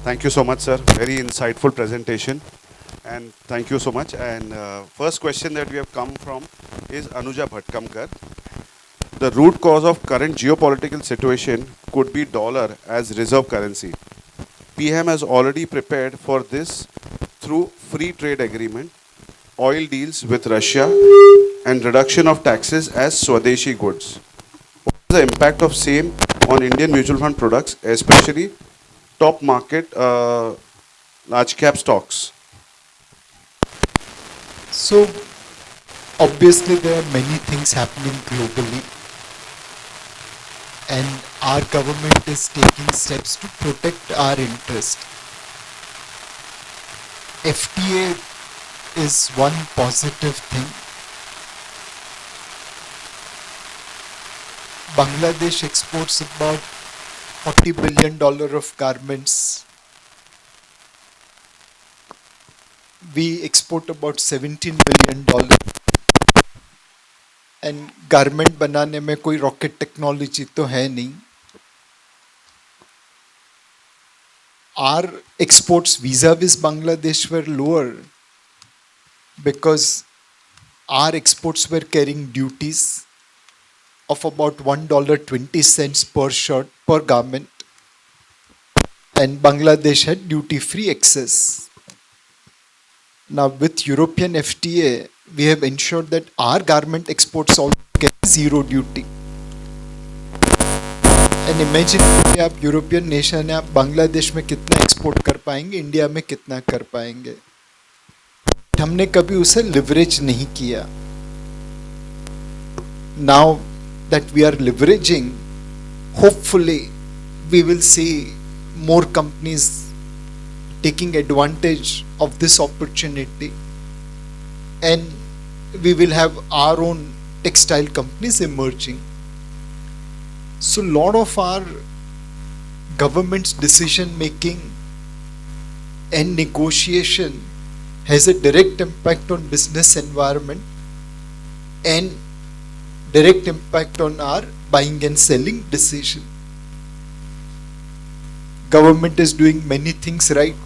Thank you so much, sir. Very insightful presentation. And thank you so much. And first question that we have come from is Anuja Bhatkamkar. The root cause of current geopolitical situation could be dollar as reserve currency. PM has already prepared for this through free trade agreement. oil deals with Russia and reduction of taxes as Swadeshi goods. What is the impact of same on Indian mutual fund products, especially top market large cap stocks? So obviously there are many things happening globally, and our government is taking steps to protect our interest. FTA is one positive thing. Bangladesh exports about $40 billion of garments. We export about $17 billion. And garment बनाने में कोई rocket technology तो है नहीं. Our exports vis-a-vis Bangladesh were lower because our exports were carrying duties of about $1.20 per shirt per garment, and Bangladesh had duty-free access. Now with European FTA, we have ensured that our garment exports also get zero duty. And imagine कि आप European nation है, आप बांग्लादेश में कितना export कर पाएंगे, India में कितना कर पाएंगे. हमने कभी उसे लिवरेज नहीं किया. Now that we are leveraging, hopefully we will see more companies taking advantage of this opportunity, and we will have our own textile companies emerging. So lot of our government's decision making and negotiation has a direct impact on business environment and direct impact on our buying and selling decision. Government is doing many things right,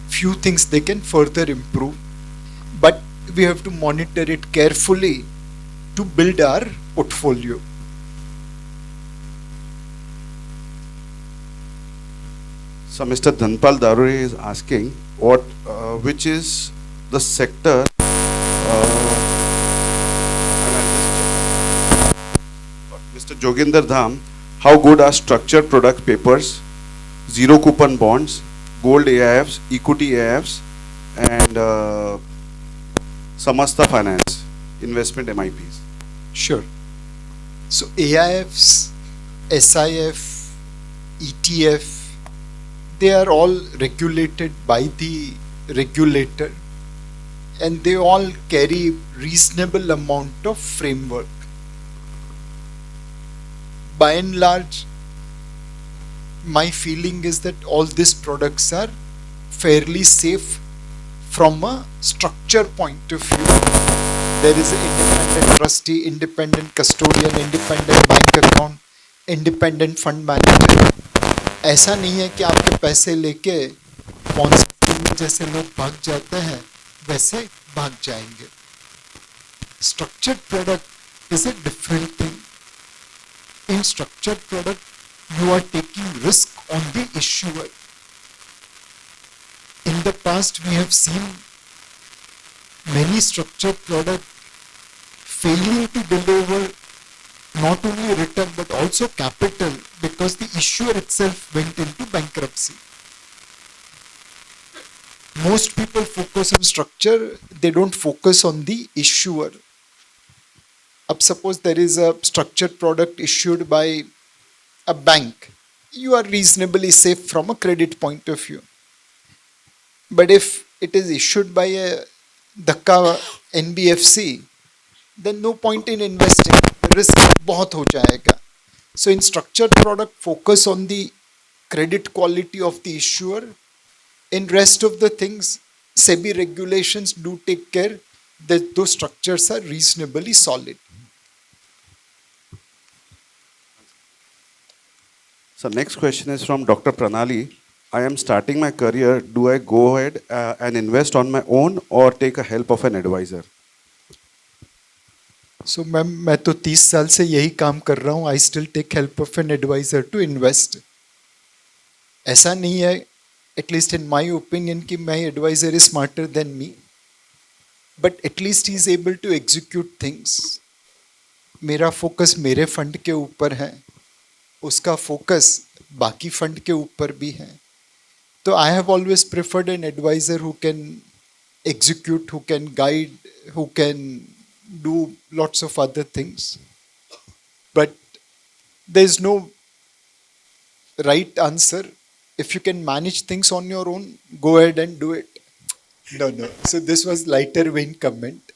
few things they can further improve, but we have to monitor it carefully to build our portfolio. So Mr. Dhanpal Darure is asking which is the sector Mr. Joginder Dham, how good are structured product papers, zero coupon bonds, gold AIFs, equity AIFs, and Samasta Finance, investment MIPs? Sure. So AIFs, SIF, ETF, they are all regulated by the regulator, and they all carry reasonable amount of framework. By and large, my feeling is that all these products are fairly safe from a structure point of view. There is an independent trustee, independent custodian, independent bank account, independent fund manager. ऐसा नहीं है कि आपके पैसे लेके Ponzi में जैसे लोग भाग जाते हैं वैसे भाग जाएंगे. Structured product is a different thing. In structured product, you are taking risk on the issuer. In the past, we have seen many structured products failing to deliver not only return but also capital because the issuer itself went into bankruptcy. Most people focus on structure, they don't focus on the issuer. Up suppose there is a structured product issued by a bank, you are reasonably safe from a credit point of view. But if it is issued by a Dhaka NBFC, then no point in investing. Risk बहुत हो जाएगा. So in structured product, focus on the credit quality of the issuer. In rest of the things, SEBI regulations do take care that those structures are reasonably solid. So next question is from Dr. Pranali. I am starting my career. Do I go ahead and invest on my own or take a help of an advisor? So ma'am मैं तो 30 साल से यही काम कर रहा हूँ. I still take help of an advisor to invest. ऐसा नहीं है, at least in my opinion, कि my advisor is smarter than me. but at least he is able to execute things. मेरा फोकस मेरे फंड के ऊपर है, उसका फोकस बाकी फंड के ऊपर भी है. तो I have always preferred an adviser who can execute, who can guide, who can do lots of other things. But there is no right answer. If you can manage things on your own, go ahead and do it. No, no. So this was lighter vein comment.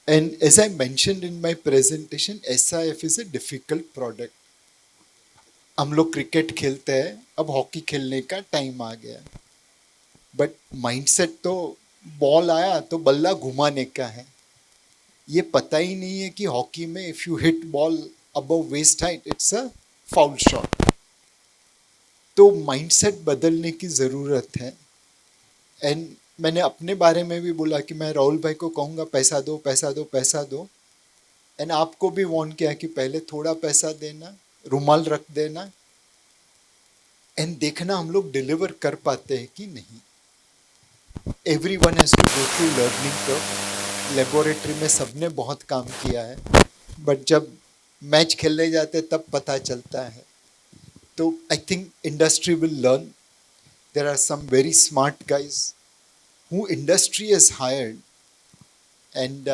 And as I mentioned in my presentation, SIF is a difficult product. हम लोग cricket खेलते हैं, अब hockey खेलने का time आ गया. But mindset तो ball आया तो बल्ला घुमाने का है. ये पता ही नहीं है कि हॉकी में if you hit ball above waist height it's a foul shot. तो माइंडसेट बदलने की ज़रूरत है. एंड मैंने अपने बारे में भी बोला कि मैं राहुल भाई को कहूँगा पैसा दो पैसा दो पैसा दो. एंड आपको भी वार्न किया कि पहले थोड़ा पैसा देना, रुमाल रख देना, एंड देखना हम लोग डिलीवर कर पाते हैं कि नहीं. Everyone has to go through learning curve. Laboratory में सबने बहुत काम किया है, बट जब मैच खेलने जाते तब पता चलता है. तो I think industry will learn. There are some very smart guys who industry has hired, and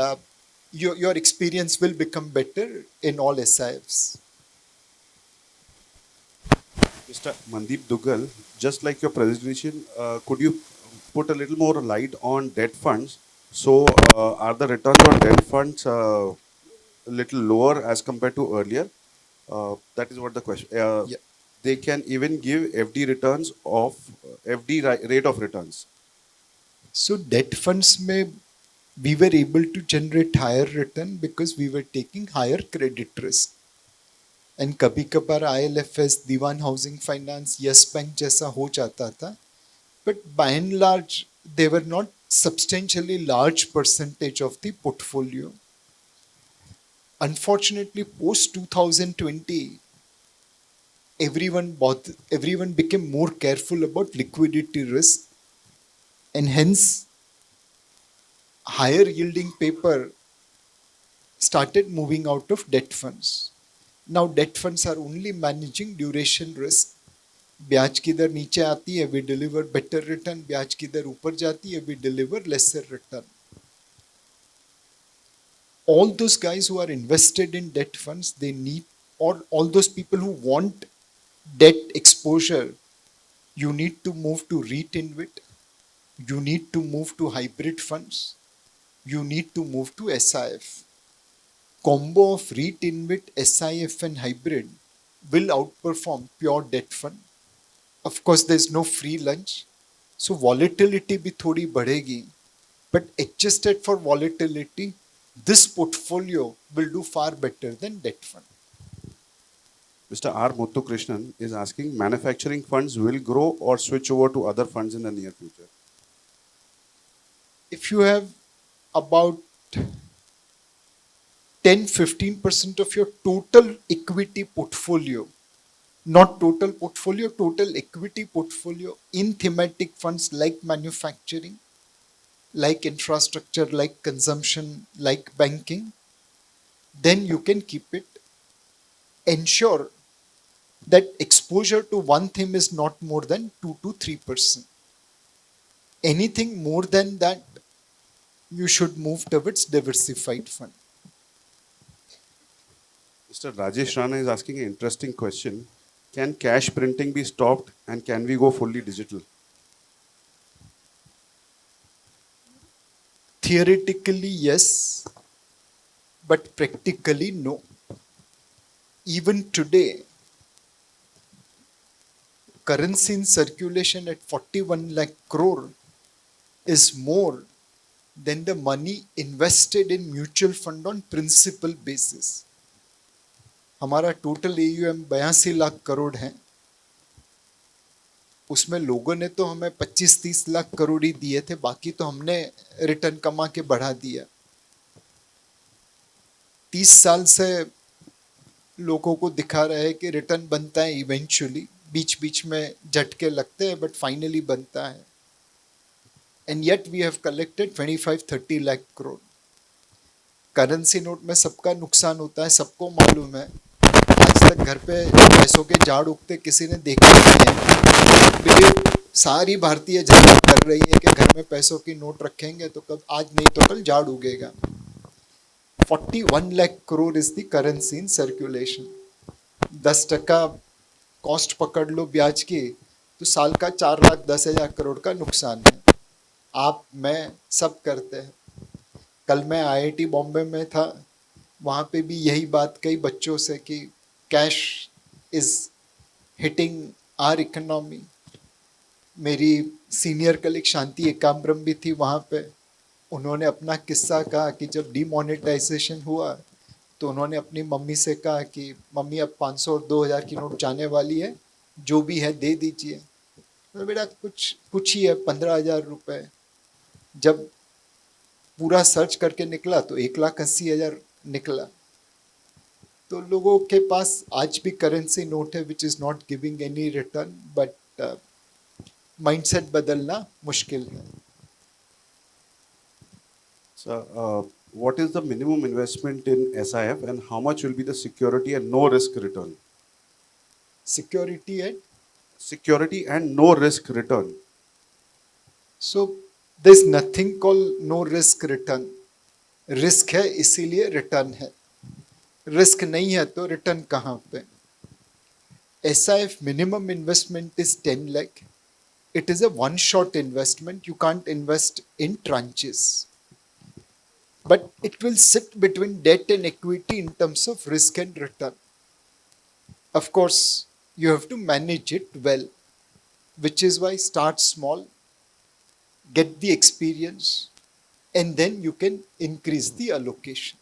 your experience will become better in all SIFs. Mr. Mandeep Dugal, just like your presentation, could you put a little more light on debt funds? So, are the returns on debt funds a little lower as compared to earlier? That is what the question. Yeah. They can even give FD returns of rate of returns. So debt funds में we were able to generate higher return because we were taking higher credit risk. And कभी कभार IL&FS, दीवान housing finance, yes bank जैसा हो जाता था, but by and large they were not substantially large percentage of the portfolio. Unfortunately, post 2020, everyone became more careful about liquidity risk, and hence higher yielding paper started moving out of debt funds. Now debt funds are only managing duration risk. ब्याज की दर नीचे आती है, we deliver better return. ब्याज की दर ऊपर जाती है, we deliver lesser return. All those guys who are invested in debt funds, they need, or all those people who want debt exposure, you need to move to REIT InvIT, you need to move to hybrid funds, you need to move to SIF. Combo of REIT InvIT, SIF and hybrid will outperform pure debt fund. Of course, there's no free lunch, so volatility भी थोड़ी बढ़ेगी, but adjusted for volatility, this portfolio will do far better than debt fund. Mr. R. Muthukrishnan is asking, manufacturing funds will grow or switch over to other funds in the near future? If you have about 10-15% of your total equity portfolio, not total portfolio, total equity portfolio in thematic funds like manufacturing, like infrastructure, like consumption, like banking, then you can keep it. Ensure that exposure to one theme is not more than 2 to 3%. Anything more than that, you should move towards diversified fund. Mr. Rajesh Rana is asking an interesting question. Can cash printing be stopped and can we go fully digital? Theoretically, yes, but practically, no. Even today, currency in circulation at 41 lakh crore is more than the money invested in mutual fund on principal basis. हमारा total AUM 82 lakh crore है. उसमें लोगों ने तो हमें 25-30 लाख करोड़ ही दिए थे, बाकी तो हमने रिटर्न कमा के बढ़ा दिया. 30 साल से लोगों को दिखा रहे हैं कि रिटर्न बनता है इवेंचुअली, बीच बीच में झटके लगते हैं बट फाइनली बनता है. and yet we have collected 25-30 lakh crore. Currency note में सबका नुकसान होता है, सबको मालूम है. आज तक घर पे पैसों के झाड़ उगते किसी ने देखे नहीं है. बिलीव सारी भारतीय जनता कर रही है कि घर में पैसों की नोट रखेंगे तो कब आज नहीं तो कल झाड़ उगेगा. 41 lakh crore is the currency in circulation. 10% cost पकड़ लो ब्याज की तो साल का 4,10,000 करोड़ का नुकसान है. आप मैं सब करते हैं. कल मैं IIT बॉम्बे में था, वहाँ पे भी यही बात कही बच्चों से कि cash is hitting our economy. मेरी सीनियर कलीग शांति एकाम्बरम भी थी वहाँ पे. उन्होंने अपना किस्सा कहा कि जब डीमोनेटाइजेशन हुआ तो उन्होंने अपनी मम्मी से कहा कि मम्मी अब 500 और 2,000 की नोट जाने वाली है, जो भी है दे दीजिए. तो बेटा कुछ ही है 15,000 रुपये. जब पूरा सर्च करके निकला तो 1,80,000 निकला. तो लोगों के पास आज भी करेंसी नोट है which is not giving any return, but mindset बदलना मुश्किल है. So, what is the minimum investment in SIF and how much will be the security and no risk return? Security and Security and no risk return. so there's nothing called no risk return. Risk है इसीलिए return है. Risk नहीं है तो return कहाँ पे? SIF minimum investment is 10 lakh. It is a one shot investment. You can't invest in tranches. But it will sit between debt and equity in terms of risk and return. Of course, you have to manage it well, which is why start small, get the experience, and then you can increase the allocation.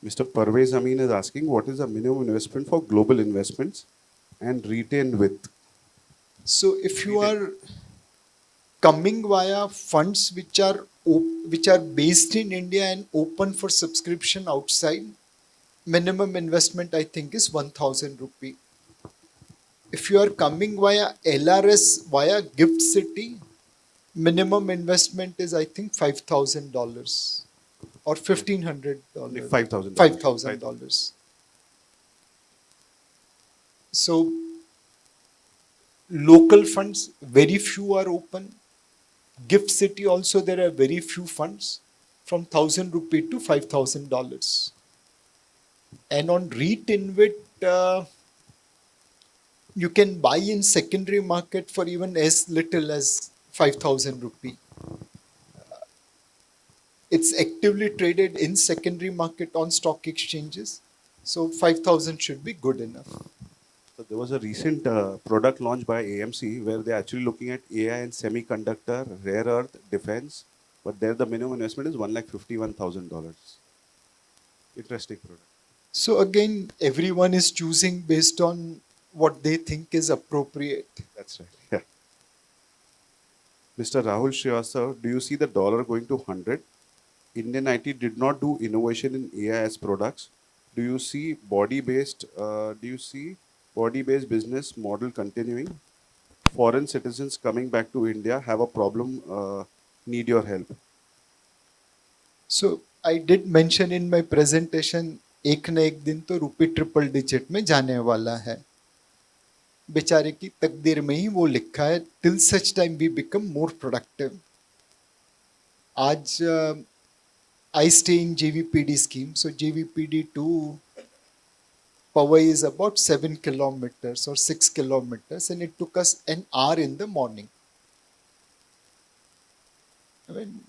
Mr. Parvez Amin is asking what is the minimum investment for global investments and retain with? So if you are coming via funds which are based in India and open for subscription outside, minimum investment I think is 1,000 rupee. If you are coming via LRS via Gift City, minimum investment is I think $5,000 or $1,500. $5,000. $5,000. So local funds, very few are open. Gift City also there are very few funds from 1,000 rupee to $5,000. And on REIT InvIT, you can buy in secondary market for even as little as 5,000 rupee. It's actively traded in secondary market on stock exchanges. So 5,000 should be good enough. So there was a recent product launched by AMC where they're actually looking at AI and semiconductor, rare earth, defense, but there the minimum investment is $1,51,000. Interesting product. So again, everyone is choosing based on what they think is appropriate. That's right. Yeah. Mr. Rahul Srivastava, do you see the dollar going to 100? Indian IT did not do innovation in AI as products. Do you see body-based business model continuing? Foreign citizens coming back to India have a problem, need your help. So I did mention in my presentation, एक न एक दिन तो रुपी triple digit में जाने वाला है. बेचारे की तकदीर में ही वो लिखा है, till such time we become more productive. आज I stay in JVPD scheme, so JVPD to Powai is about 7 kilometers or 6 kilometers, and it took us an hour in the morning. I mean,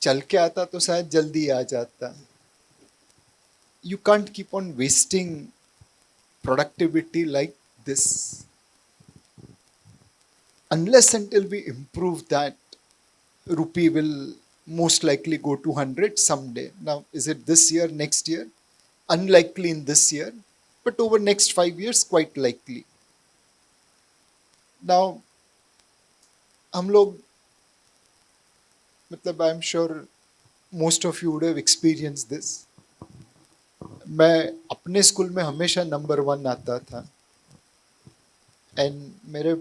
चल के आता तो शायद जल्दी आ जाता. You can't keep on wasting productivity like this. Unless until we improve that, rupee will most likely go to 100 someday. Now, is it this year, next year? Unlikely in this year, but over next 5 years, quite likely. Now, हम लोग, मतलब I'm sure most of you would have experienced this. मैं अपने school में हमेशा number 1 आता था. And मेरे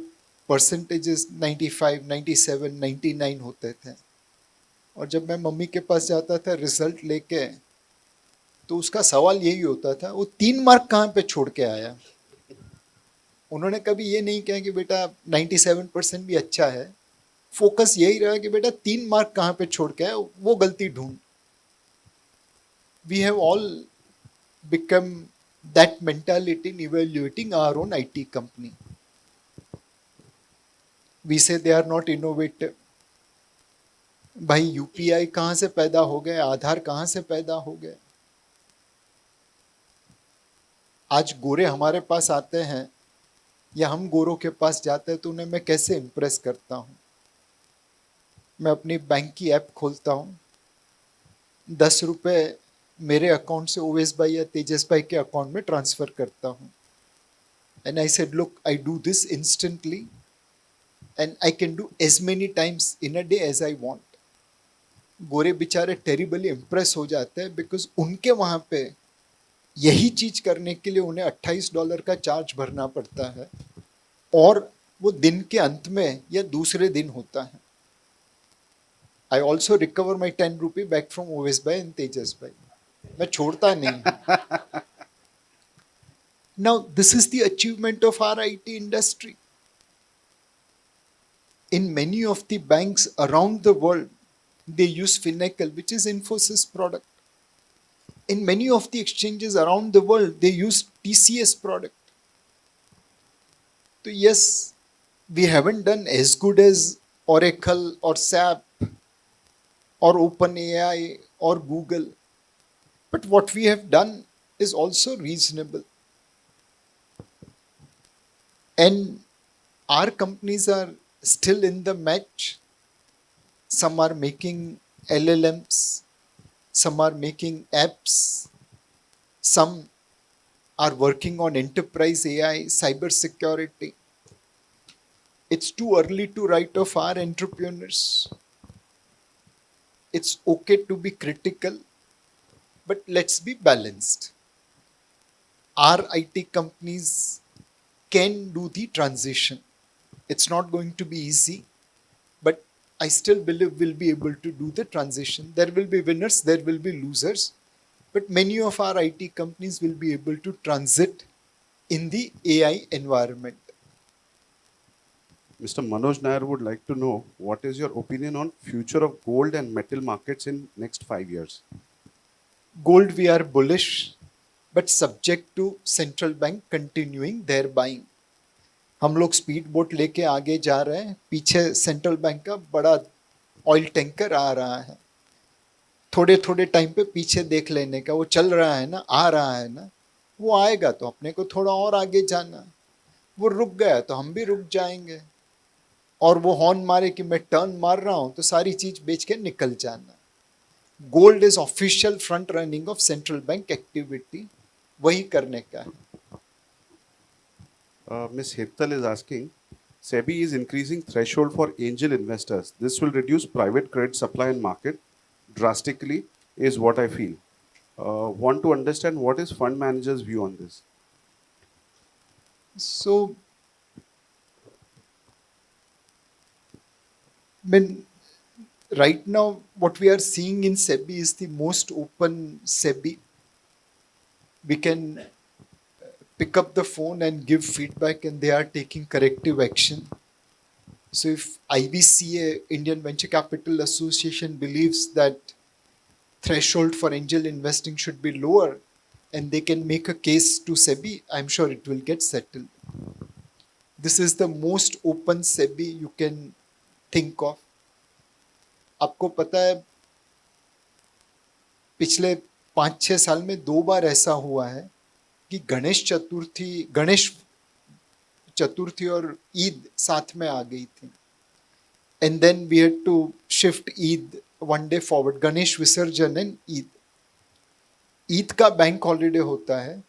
परसेंटेजेस 95, 97, 99 होते थे। और जब मैं मम्मी के पास जाता था रिजल्ट लेके, तो उसका सवाल यही होता था, वो 3 मार्क कहाँ पे छोड़ के आया। उन्होंने कभी ये नहीं कहा कि बेटा 97% भी अच्छा है, फोकस यही रहा कि बेटा 3 मार्क कहाँ पे छोड़ के आया, वो गलती ढूंढ। We have all become that mentality in evaluating our own IT company. We say they are not innovative. भाई यूपीआई कहाँ से पैदा हो गए, आधार कहाँ से पैदा हो गए। आज गोरे हमारे पास आते हैं या हम गोरों के पास जाते हैं तो उन्हें मैं कैसे इम्प्रेस करता हूँ। मैं अपनी बैंक की ऐप खोलता हूँ, 10 रुपए मेरे अकाउंट से ओवेस भाई या तेजस भाई के अकाउंट में ट्रांसफर करता हूँ। And I said look, I do this instantly and I can do as many times in a day as I want. गोरे बेचारे टेरिबली इम्प्रेस हो जाते हैं, बिकॉज उनके वहाँ पे यही चीज करने के लिए उन्हें $28 का चार्ज भरना पड़ता है, और वो दिन के अंत में या दूसरे दिन होता है। I also recover my 10 rupee back from Owais भाई एंड तेजस भाई। मैं छोड़ता नहीं। Now this is the achievement of our IT industry. In many of the banks around the world, they use Finacle, which is Infosys product. In many of the exchanges around the world, they use TCS product. So yes, we haven't done as good as Oracle or SAP or OpenAI or Google, but what we have done is also reasonable. And our companies are still in the match. Some are making LLMs, some are making apps, some are working on enterprise AI, cyber security. It's too early to write off our entrepreneurs. It's okay to be critical, but let's be balanced. Our IT companies can do the transition. It's not going to be easy, but I still believe we'll be able to do the transition. There will be winners, there will be losers, but many of our IT companies will be able to transit in the AI environment. Mr. Manoj Nair would like to know what is your opinion on future of gold and metal markets in next 5 years? Gold, we are bullish, but subject to central bank continuing their buying. हम लोग speed boat लेके आगे जा रहे हैं, पीछे central bank का बड़ा ऑयल टैंकर आ रहा है। थोड़े थोड़े टाइम पे पीछे देख लेने का, वो चल रहा है ना, आ रहा है ना, वो आएगा तो अपने को थोड़ा और आगे जाना। वो रुक गया तो हम भी रुक जाएंगे, और वो हॉर्न मारे कि मैं टर्न मार रहा हूं तो सारी चीज बेच के निकल जाना। Gold is official front running of central bank activity, वही करने का है। Ms. Hirtal is asking, SEBI is increasing threshold for angel investors. This will reduce private credit supply and market drastically, is what I feel. Want to understand what is fund managers' view on this? So, right now, what we are seeing in SEBI is the most open SEBI. We can pick up the phone and give feedback, and they are taking corrective action. So if IBCA, Indian Venture Capital Association, believes that threshold for angel investing should be lower and they can make a case to SEBI, I'm sure it will get settled. This is the most open SEBI you can think of. आपको पता है पिछले 5-6 साल में 2 बार ऐसा हुआ है कि गणेश चतुर्थी और ईद साथ में आ गई थी, and then we had to shift Eid 1 day forward, Ganesh Visarjan and Eid. Eid का बैंक हॉलीडे होता है,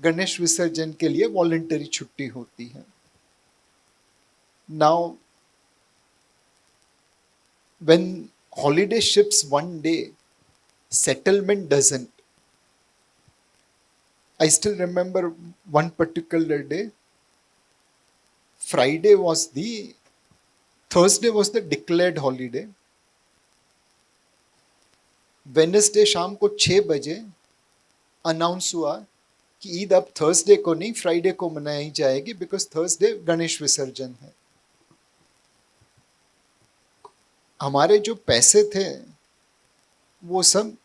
गणेश विसर्जन के लिए वॉलंटरी छुट्टी होती है। Now when holiday shifts 1 day, settlement doesn't. I still remember one particular day, Thursday was the declared holiday. Wednesday शाम को 6 बजे अनाउंस हुआ कि ईद अब थर्सडे को नहीं फ्राइडे को मनाई जाएगी बिकॉज थर्सडे गणेश विसर्जन है. हमारे जो पैसे थे वो सब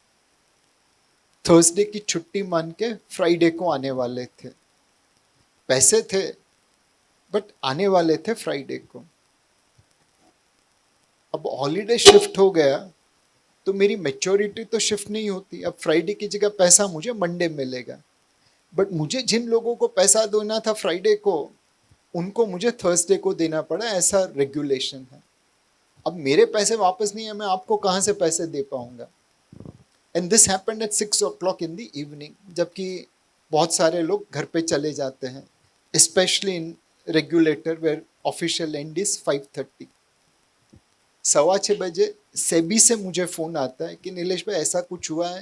थर्सडे की छुट्टी मान के फ्राइडे को आने वाले थे. पैसे थे बट आने वाले थे फ्राइडे को. अब हॉलीडे शिफ्ट हो गया तो मेरी मैच्योरिटी तो शिफ्ट नहीं होती. अब फ्राइडे की जगह पैसा मुझे मंडे मिलेगा, बट मुझे जिन लोगों को पैसा देना था फ्राइडे को उनको मुझे थर्सडे को देना पड़ा. ऐसा रेगुलेशन है. अब मेरे पैसे वापस नहीं है, मैं आपको कहाँ से पैसे दे पाऊंगा. And this happened at 6 o'clock in the evening, जबकि बहुत सारे लोग घर पे चले जाते हैं, specially in regulator where official end is 5:30. 6:15 बजे सेबी से मुझे फ़ोन आता है कि नीलेश भाई ऐसा कुछ हुआ है.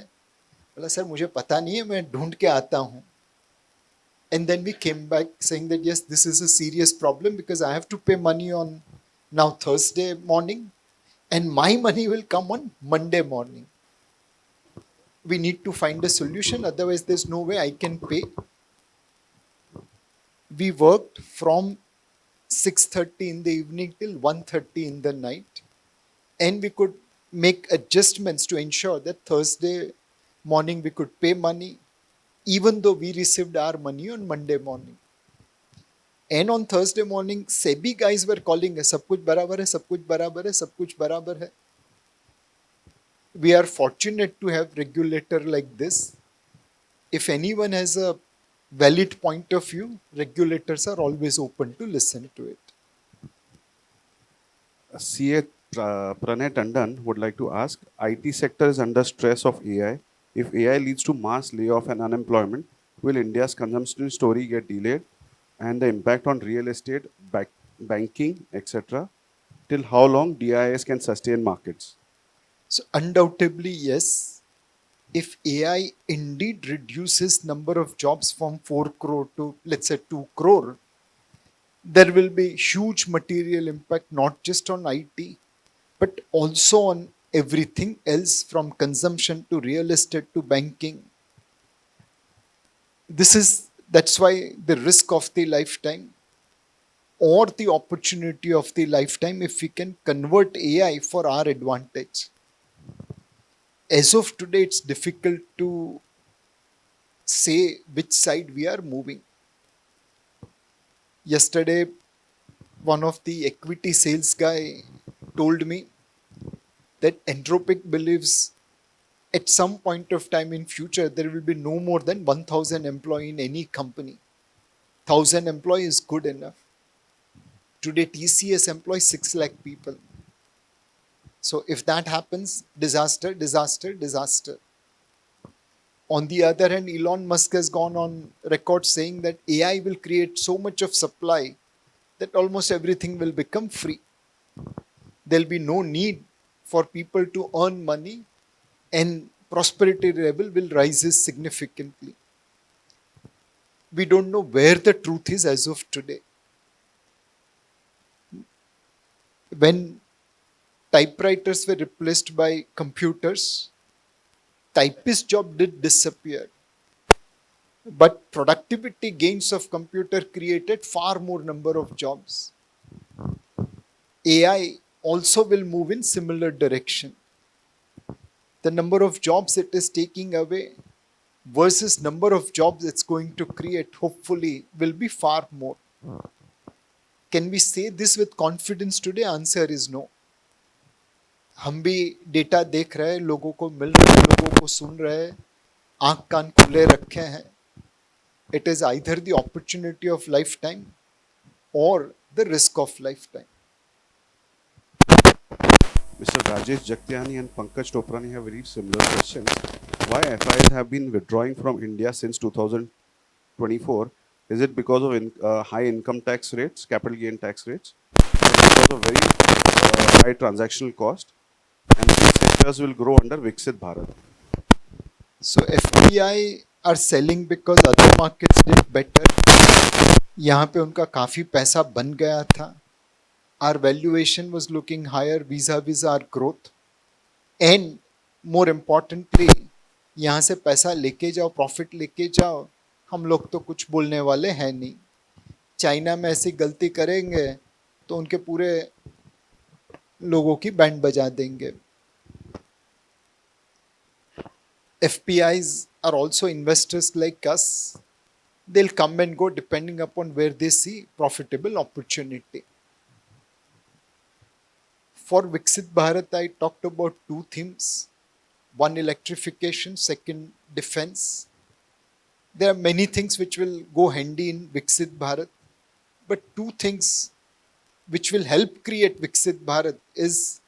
बोला सर मुझे पता नहीं है, मैं ढूंढ के आता हूँ. And then we came back saying that yes this is a serious problem because I have to pay money on now Thursday morning and my money will come on Monday morning. We need to find a solution, otherwise there's no way I can pay. We worked from 6:30 in the evening till 1:30 in the night, and we could make adjustments to ensure that Thursday morning we could pay money, even though we received our money on Monday morning. And on Thursday morning, SEBI guys were calling us, सब कुछ बराबर है, सब कुछ बराबर है, सब कुछ बराबर है. We are fortunate to have regulator like this. If anyone has a valid point of view, regulators are always open to listen to it. CA Pranay Tandon would like to ask, IT sector is under stress of AI. If AI leads to mass layoff and unemployment, will India's consumption story get delayed? And the impact on real estate, banking, etc. Till how long DIS can sustain markets? So undoubtedly, yes. If AI indeed reduces number of jobs from 4 crore to let's say 2 crore, there will be huge material impact not just on IT, but also on everything else from consumption to real estate to banking. That's why the risk of the lifetime or the opportunity of the lifetime if we can convert AI for our advantage. As of today, it's difficult to say which side we are moving. Yesterday, one of the equity sales guy told me that Anthropic believes at some point of time in future, there will be no more than 1,000 employees in any company. 1,000 employees is good enough. Today, TCS employs 6 lakh people. So if that happens, disaster, disaster, disaster. On the other hand, Elon Musk has gone on record saying that AI will create so much of supply that almost everything will become free. There'll be no need for people to earn money and prosperity level will rise significantly. We don't know where the truth is as of today. When typewriters were replaced by computers, typist job did disappear. But productivity gains of computer created far more number of jobs. AI also will move in similar direction. The number of jobs it is taking away versus number of jobs it's going to create hopefully will be far more. Can we say this with confidence today? Answer is no. हम भी data देख रहे हैं, लोगों को मिल रहे हैं, लोगों को सुन रहे हैं, आंख कान खुले रखे हैं. It is either the opportunity of lifetime or the risk of lifetime. Mr. Rajesh Jagtiani and Pankaj Toprani have very similar questions. Why FIs have been withdrawing from India since 2024? Is it because of high income tax rates, capital gain tax rates? Because of very high transactional cost? And these sectors will grow under Viksit Bharat. So FPI are selling because other markets did better. यहाँ पे उनका काफ़ी पैसा बन गया था. Our valuation was looking higher vis-a-vis our growth. And more importantly, यहाँ से पैसा लेके जाओ, प्रॉफिट लेके जाओ, हम लोग तो कुछ बोलने वाले हैं नहीं. चाइना में ऐसी गलती करेंगे तो उनके पूरे लोगों की बैंड बजा देंगे. FPIs are also investors like us. They'll come and go depending upon where they see profitable opportunity. For Viksit Bharat, I talked about two themes. One, electrification, second, defense. There are many things which will go handy in Viksit Bharat, but two things which will help create Viksit Bharat is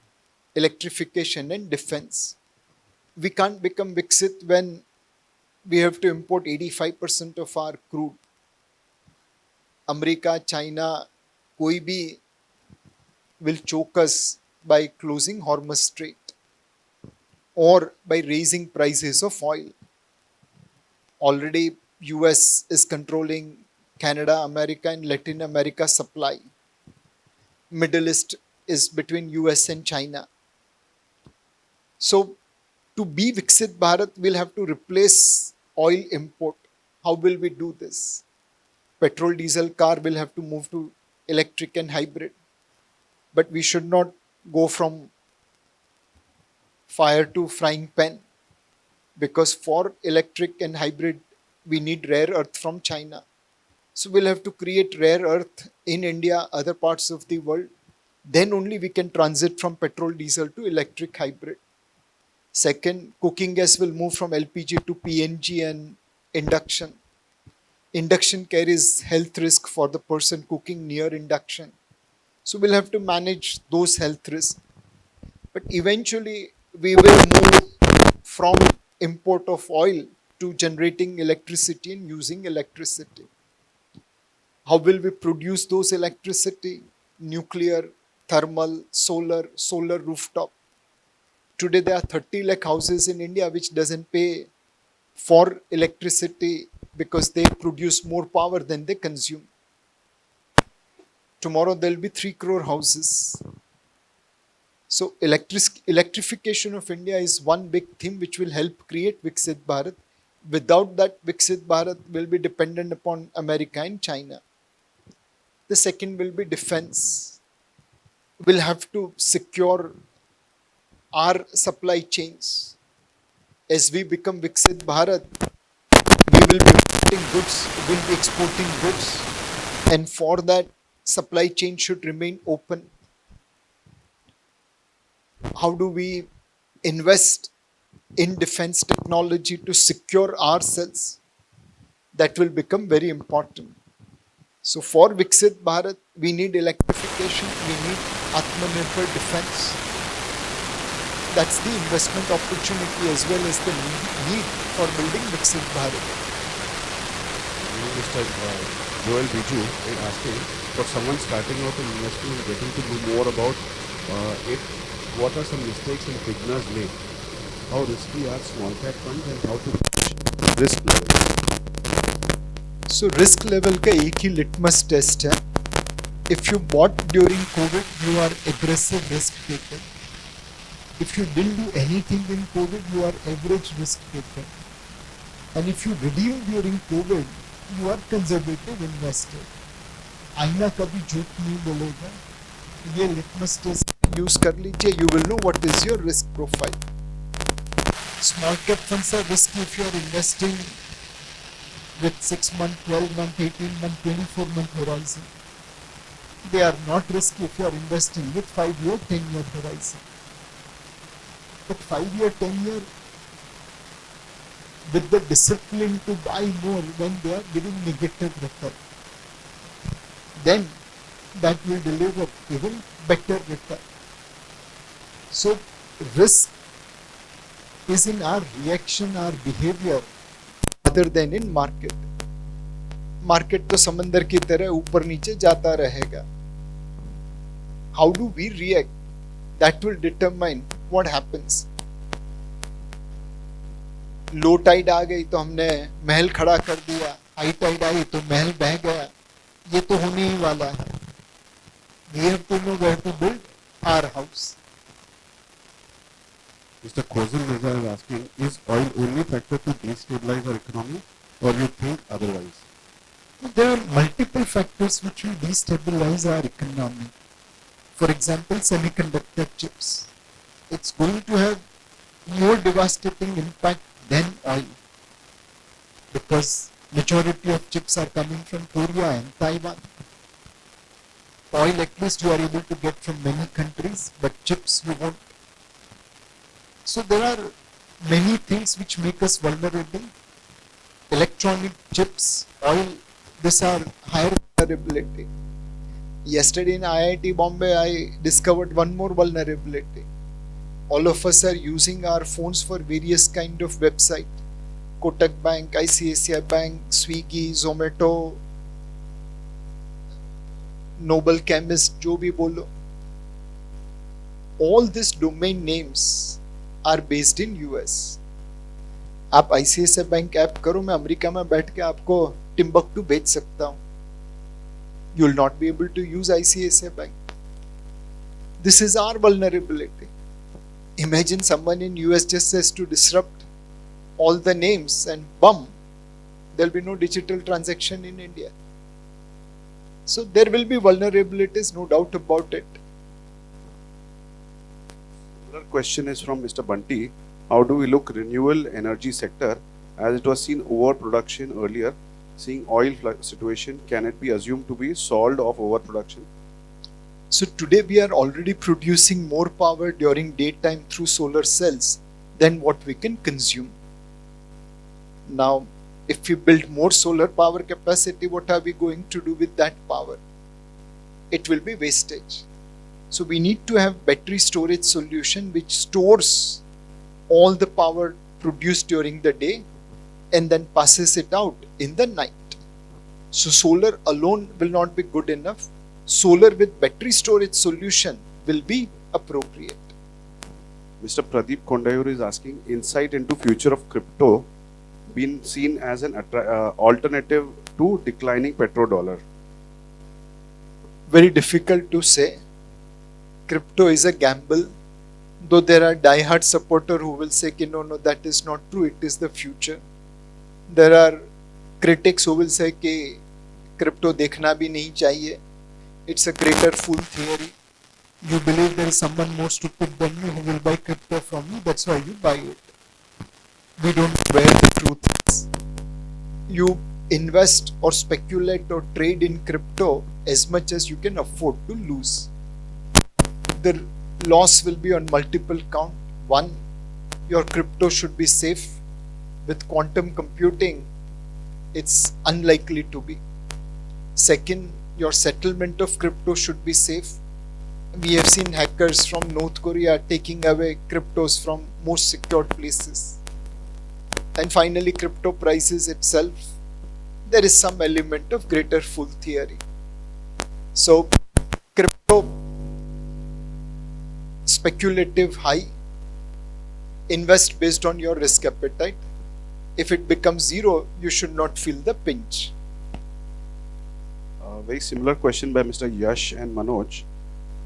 electrification and defense. We can't become Viksit when we have to import 85% of our crude. America, China, koi bhi will choke us by closing Hormuz Strait or by raising prices of oil. Already US is controlling Canada, America and Latin America supply. Middle East is between US and China. So to be Viksit Bharat, we'll have to replace oil import. How will we do this? Petrol diesel car will have to move to electric and hybrid. But we should not go from fire to frying pan, because for electric and hybrid we need rare earth from China. So we'll have to create rare earth in India, other parts of the world. Then only we can transit from petrol diesel to electric hybrid. Second, cooking gas will move from LPG to PNG and induction. Induction carries health risk for the person cooking near induction. So we'll have to manage those health risks. But eventually we will move from import of oil to generating electricity and using electricity. How will we produce those electricity? Nuclear, thermal, solar rooftop. Today there are 30 lakh houses in India which doesn't pay for electricity because they produce more power than they consume. Tomorrow there will be 3 crore houses. So electrification of India is one big theme which will help create Viksit Bharat. Without that, Viksit Bharat will be dependent upon America and China. The second will be defense. We'll have to secure our supply chains. As we become Viksit Bharat, we will be importing goods, we will be exporting goods, and for that, supply chain should remain open. How do we invest in defense technology to secure ourselves? That will become very important. So for Viksit Bharat, we need electrification, we need Atmanirbhar defense. That's the investment opportunity as well as the need for building Viksit Bharat. Mr. Joel Biju is asking for someone starting out in investing and getting to know more about it. What are some mistakes and beginners make? How risky are small cap funds and how to manage risk level? So risk level का एक ही litmus test है. If you bought during COVID, you are aggressive risk taker. If you didn't do anything in COVID, you are average risk taker. And if you redeem during COVID, you are conservative investor. आईना कभी झूठ नहीं बोलेगा. ये litmus test use कर लीजिए. You will know what is your risk profile. Small cap funds are risky if you are investing with 6 month, 12 month, 18 month, 24 month horizon. They are not risky if you are investing with 5-year, 10-year horizon. But 5-year, 10-year, with the discipline to buy more when they are giving negative return, then that will deliver even better return. So risk is in our reaction, our behavior, other than in market. Market तो समंदर की तरह ऊपर नीचे जाता रहेगा. How do we react? That will determine what happens. Low tide आ गई तो हमने महल खड़ा कर दिया, हाई टाइड आई तो महल बह गया. ये तो होने ही वाला है. We have to know where to build our house. Mr. Khozal Mirza is asking, is oil only factor to destabilize our economy, or you think otherwise? There are multiple factors which will destabilize our economy. For example, semiconductor chips. It's going to have more devastating impact than oil, because majority of chips are coming from Korea and Taiwan. Oil at least you are able to get from many countries, but chips you won't. So there are many things which make us vulnerable. Electronic chips, oil, these are higher vulnerability. Yesterday in IIT Bombay, I discovered one more vulnerability. All of us are using our phones for various kind of website. Kotak Bank, ICICI Bank, Swiggy, Zomato, Noble Chemist, जो भी बोलो. All these domain names are based in US. आप ICICI Bank app करो, मैं America में बैठ के आपको टिम्बकटू भेज सकता हूँ. You will not be able to use ICICI Bank. This is our vulnerability. Imagine someone in US just says to disrupt all the names and bum, there will be no digital transaction in India. So there will be vulnerabilities, no doubt about it. Another question is from Mr. Bunty. How do we look renewable energy sector, as it was seen overproduction earlier? Seeing oil situation, can it be assumed to be solved of overproduction? So today we are already producing more power during daytime through solar cells than what we can consume. Now, if we build more solar power capacity, what are we going to do with that power? It will be wastage. So we need to have battery storage solution which stores all the power produced during the day and then passes it out in the night. So solar alone will not be good enough. Solar with battery storage solution will be appropriate. Mr. Pradeep Kondayur is asking, insight into future of crypto been seen as an alternative to declining petrodollar. Very difficult to say. Crypto is a gamble. Though there are die-hard supporters who will say, no, that is not true, it is the future. There are critics who will say कि crypto देखना भी नहीं चाहिए. It's a greater fool theory. You believe there is someone more stupid than you who will buy crypto from you, that's why you buy it. We don't know where the truth is. You invest or speculate or trade in crypto as much as you can afford to lose. The loss will be on multiple count. One, your crypto should be safe. With quantum computing, it's unlikely to be. Second, your settlement of crypto should be safe. We have seen hackers from North Korea taking away cryptos from most secured places. And finally, crypto prices itself, there is some element of greater fool theory. So, crypto speculative high, invest based on your risk appetite. If it becomes zero, you should not feel the pinch. Very similar question by Mr. Yash and Manoj.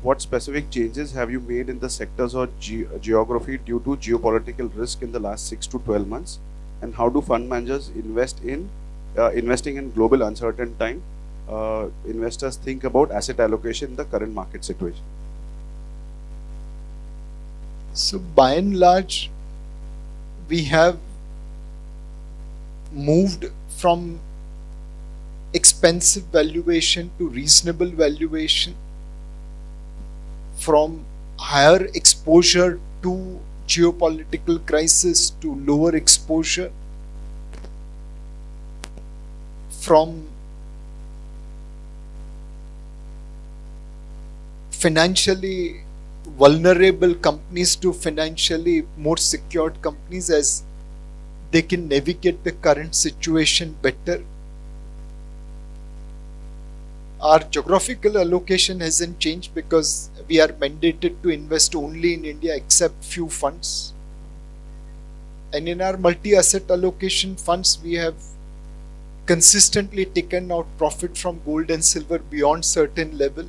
What specific changes have you made in the sectors or geography due to geopolitical risk in the last 6 to 12 months? And how do fund managers investing in global uncertain time? Investors think about asset allocation in the current market situation. So by and large, we have moved from expensive valuation to reasonable valuation, from higher exposure to geopolitical crisis to lower exposure, from financially vulnerable companies to financially more secured companies as they can navigate the current situation better. Our geographical allocation hasn't changed because we are mandated to invest only in India except few funds. And in our multi-asset allocation funds, we have consistently taken out profit from gold and silver beyond certain level,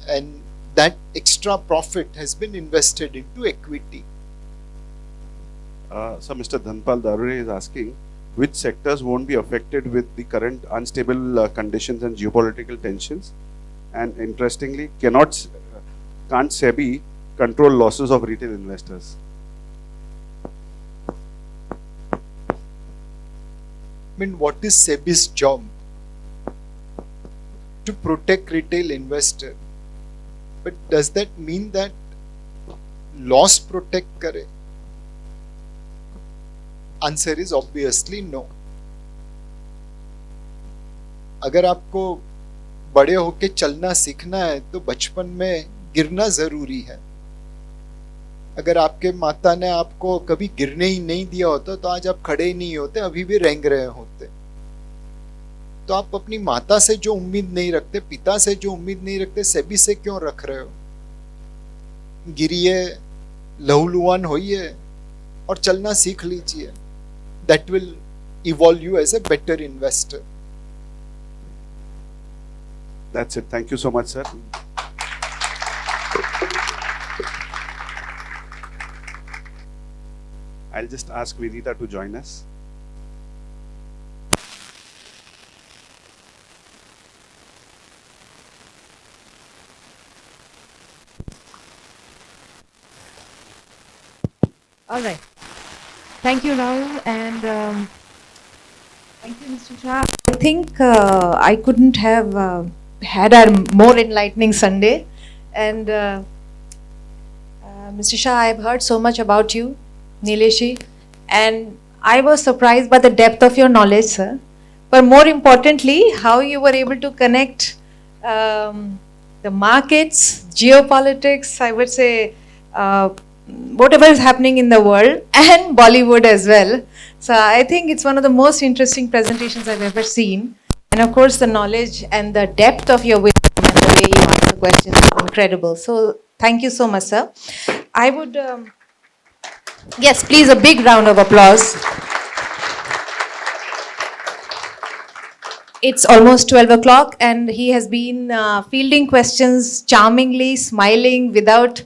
and that extra profit has been invested into equity. So Mr. Dhanpal Darure is asking, which sectors won't be affected with the current unstable conditions and geopolitical tensions? And interestingly, can't SEBI control losses of retail investors? I mean, what is SEBI's job? To protect retail investor. But does that mean that loss protect करे? Answer is obviously no. अगर आपको बड़े होके चलना सीखना है तो बचपन में गिरना जरूरी है. अगर आपके माता ने आपको कभी गिरने ही नहीं दिया होता तो आज आप खड़े ही नहीं होते, अभी भी रेंग रहे होते. तो आप अपनी माता से जो उम्मीद नहीं रखते, पिता से जो उम्मीद नहीं रखते, सेबी से क्यों रख रहे हो? गिरिए, लहूलुहान होइए और चलना सीख लीजिए. That will evolve you as a better investor. That's it. Thank you so much, sir. I'll just ask Vidita to join us. All right. Thank you, Rahul, and thank you, Mr. Shah. I think I couldn't have had a more enlightening Sunday. And Mr. Shah, I've heard so much about you, Nileshi, and I was surprised by the depth of your knowledge, sir. But more importantly, how you were able to connect the markets, geopolitics, I would say, whatever is happening in the world, and Bollywood as well. So I think it's one of the most interesting presentations I've ever seen. And of course, the knowledge and the depth of your wisdom and the way you answer questions is incredible. So thank you so much, sir. I would, yes, please, a big round of applause. It's almost 12 o'clock and he has been fielding questions charmingly, smiling without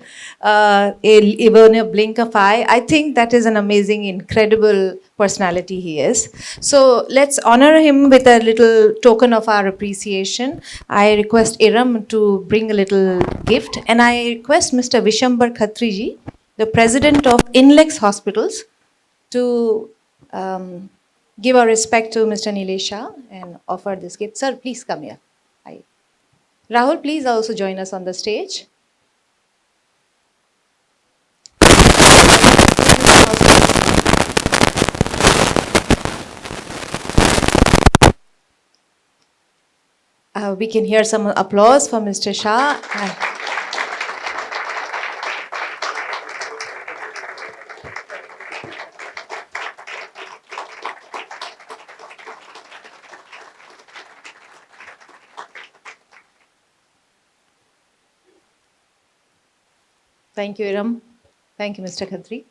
even a blink of eye. I think that is an amazing, incredible personality he is. So let's honor him with a little token of our appreciation. I request Iram to bring a little gift, and I request Mr. Vishambar Khatriji, the president of Inlex Hospitals, to give our respect to Mr. Nilesh Shah and offer this gift. Sir, please come here. Hi. Rahul, please also join us on the stage. We can hear some applause for Mr. Shah. Thank you, Iram. Thank you, Mr. Khatri.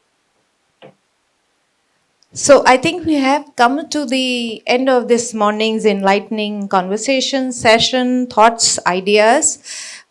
So I think we have come to the end of this morning's enlightening conversation, session, thoughts, ideas.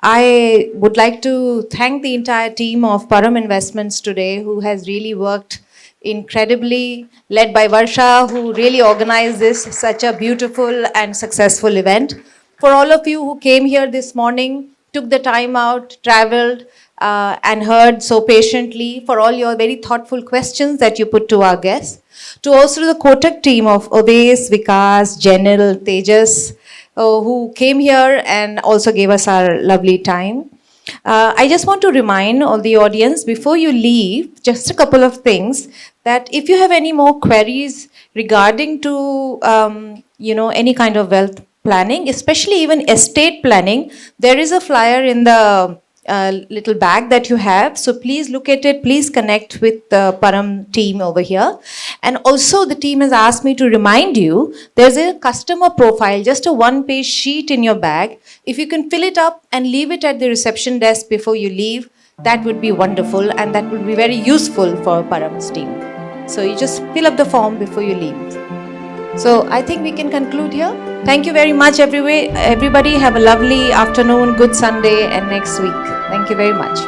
I would like to thank the entire team of Param Investments today, who has really worked incredibly, led by Varsha, who really organized this, such a beautiful and successful event. For all of you who came here this morning, took the time out, traveled, and heard so patiently, for all your very thoughtful questions that you put to our guests. To also the Kotak team of Odes, Vikas, Jenil, Tejas, who came here and also gave us our lovely time. I just want to remind all the audience, before you leave, just a couple of things, that if you have any more queries regarding to, any kind of wealth planning, especially even estate planning, there is a flyer in the little bag that you have. So please look at it. Please connect with the Param team over here. And also the team has asked me to remind you, there's a customer profile, just a one-page sheet in your bag. If you can fill it up and leave it at the reception desk before you leave, that would be wonderful, and that would be very useful for Param's team. So you just fill up the form before you leave. So I think we can conclude here. Thank you very much, everybody. Have a lovely afternoon, good Sunday, and next week. Thank you very much.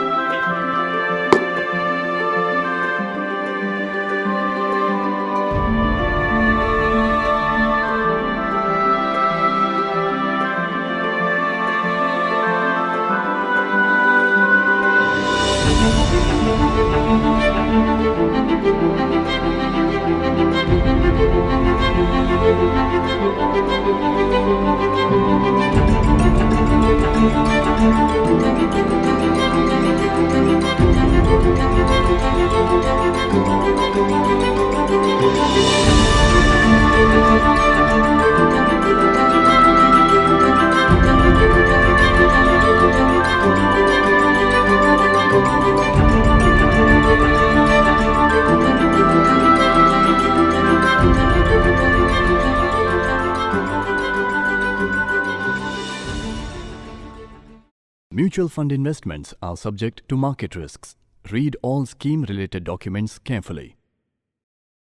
Mutual fund investments are subject to market risks. Read all scheme-related documents carefully.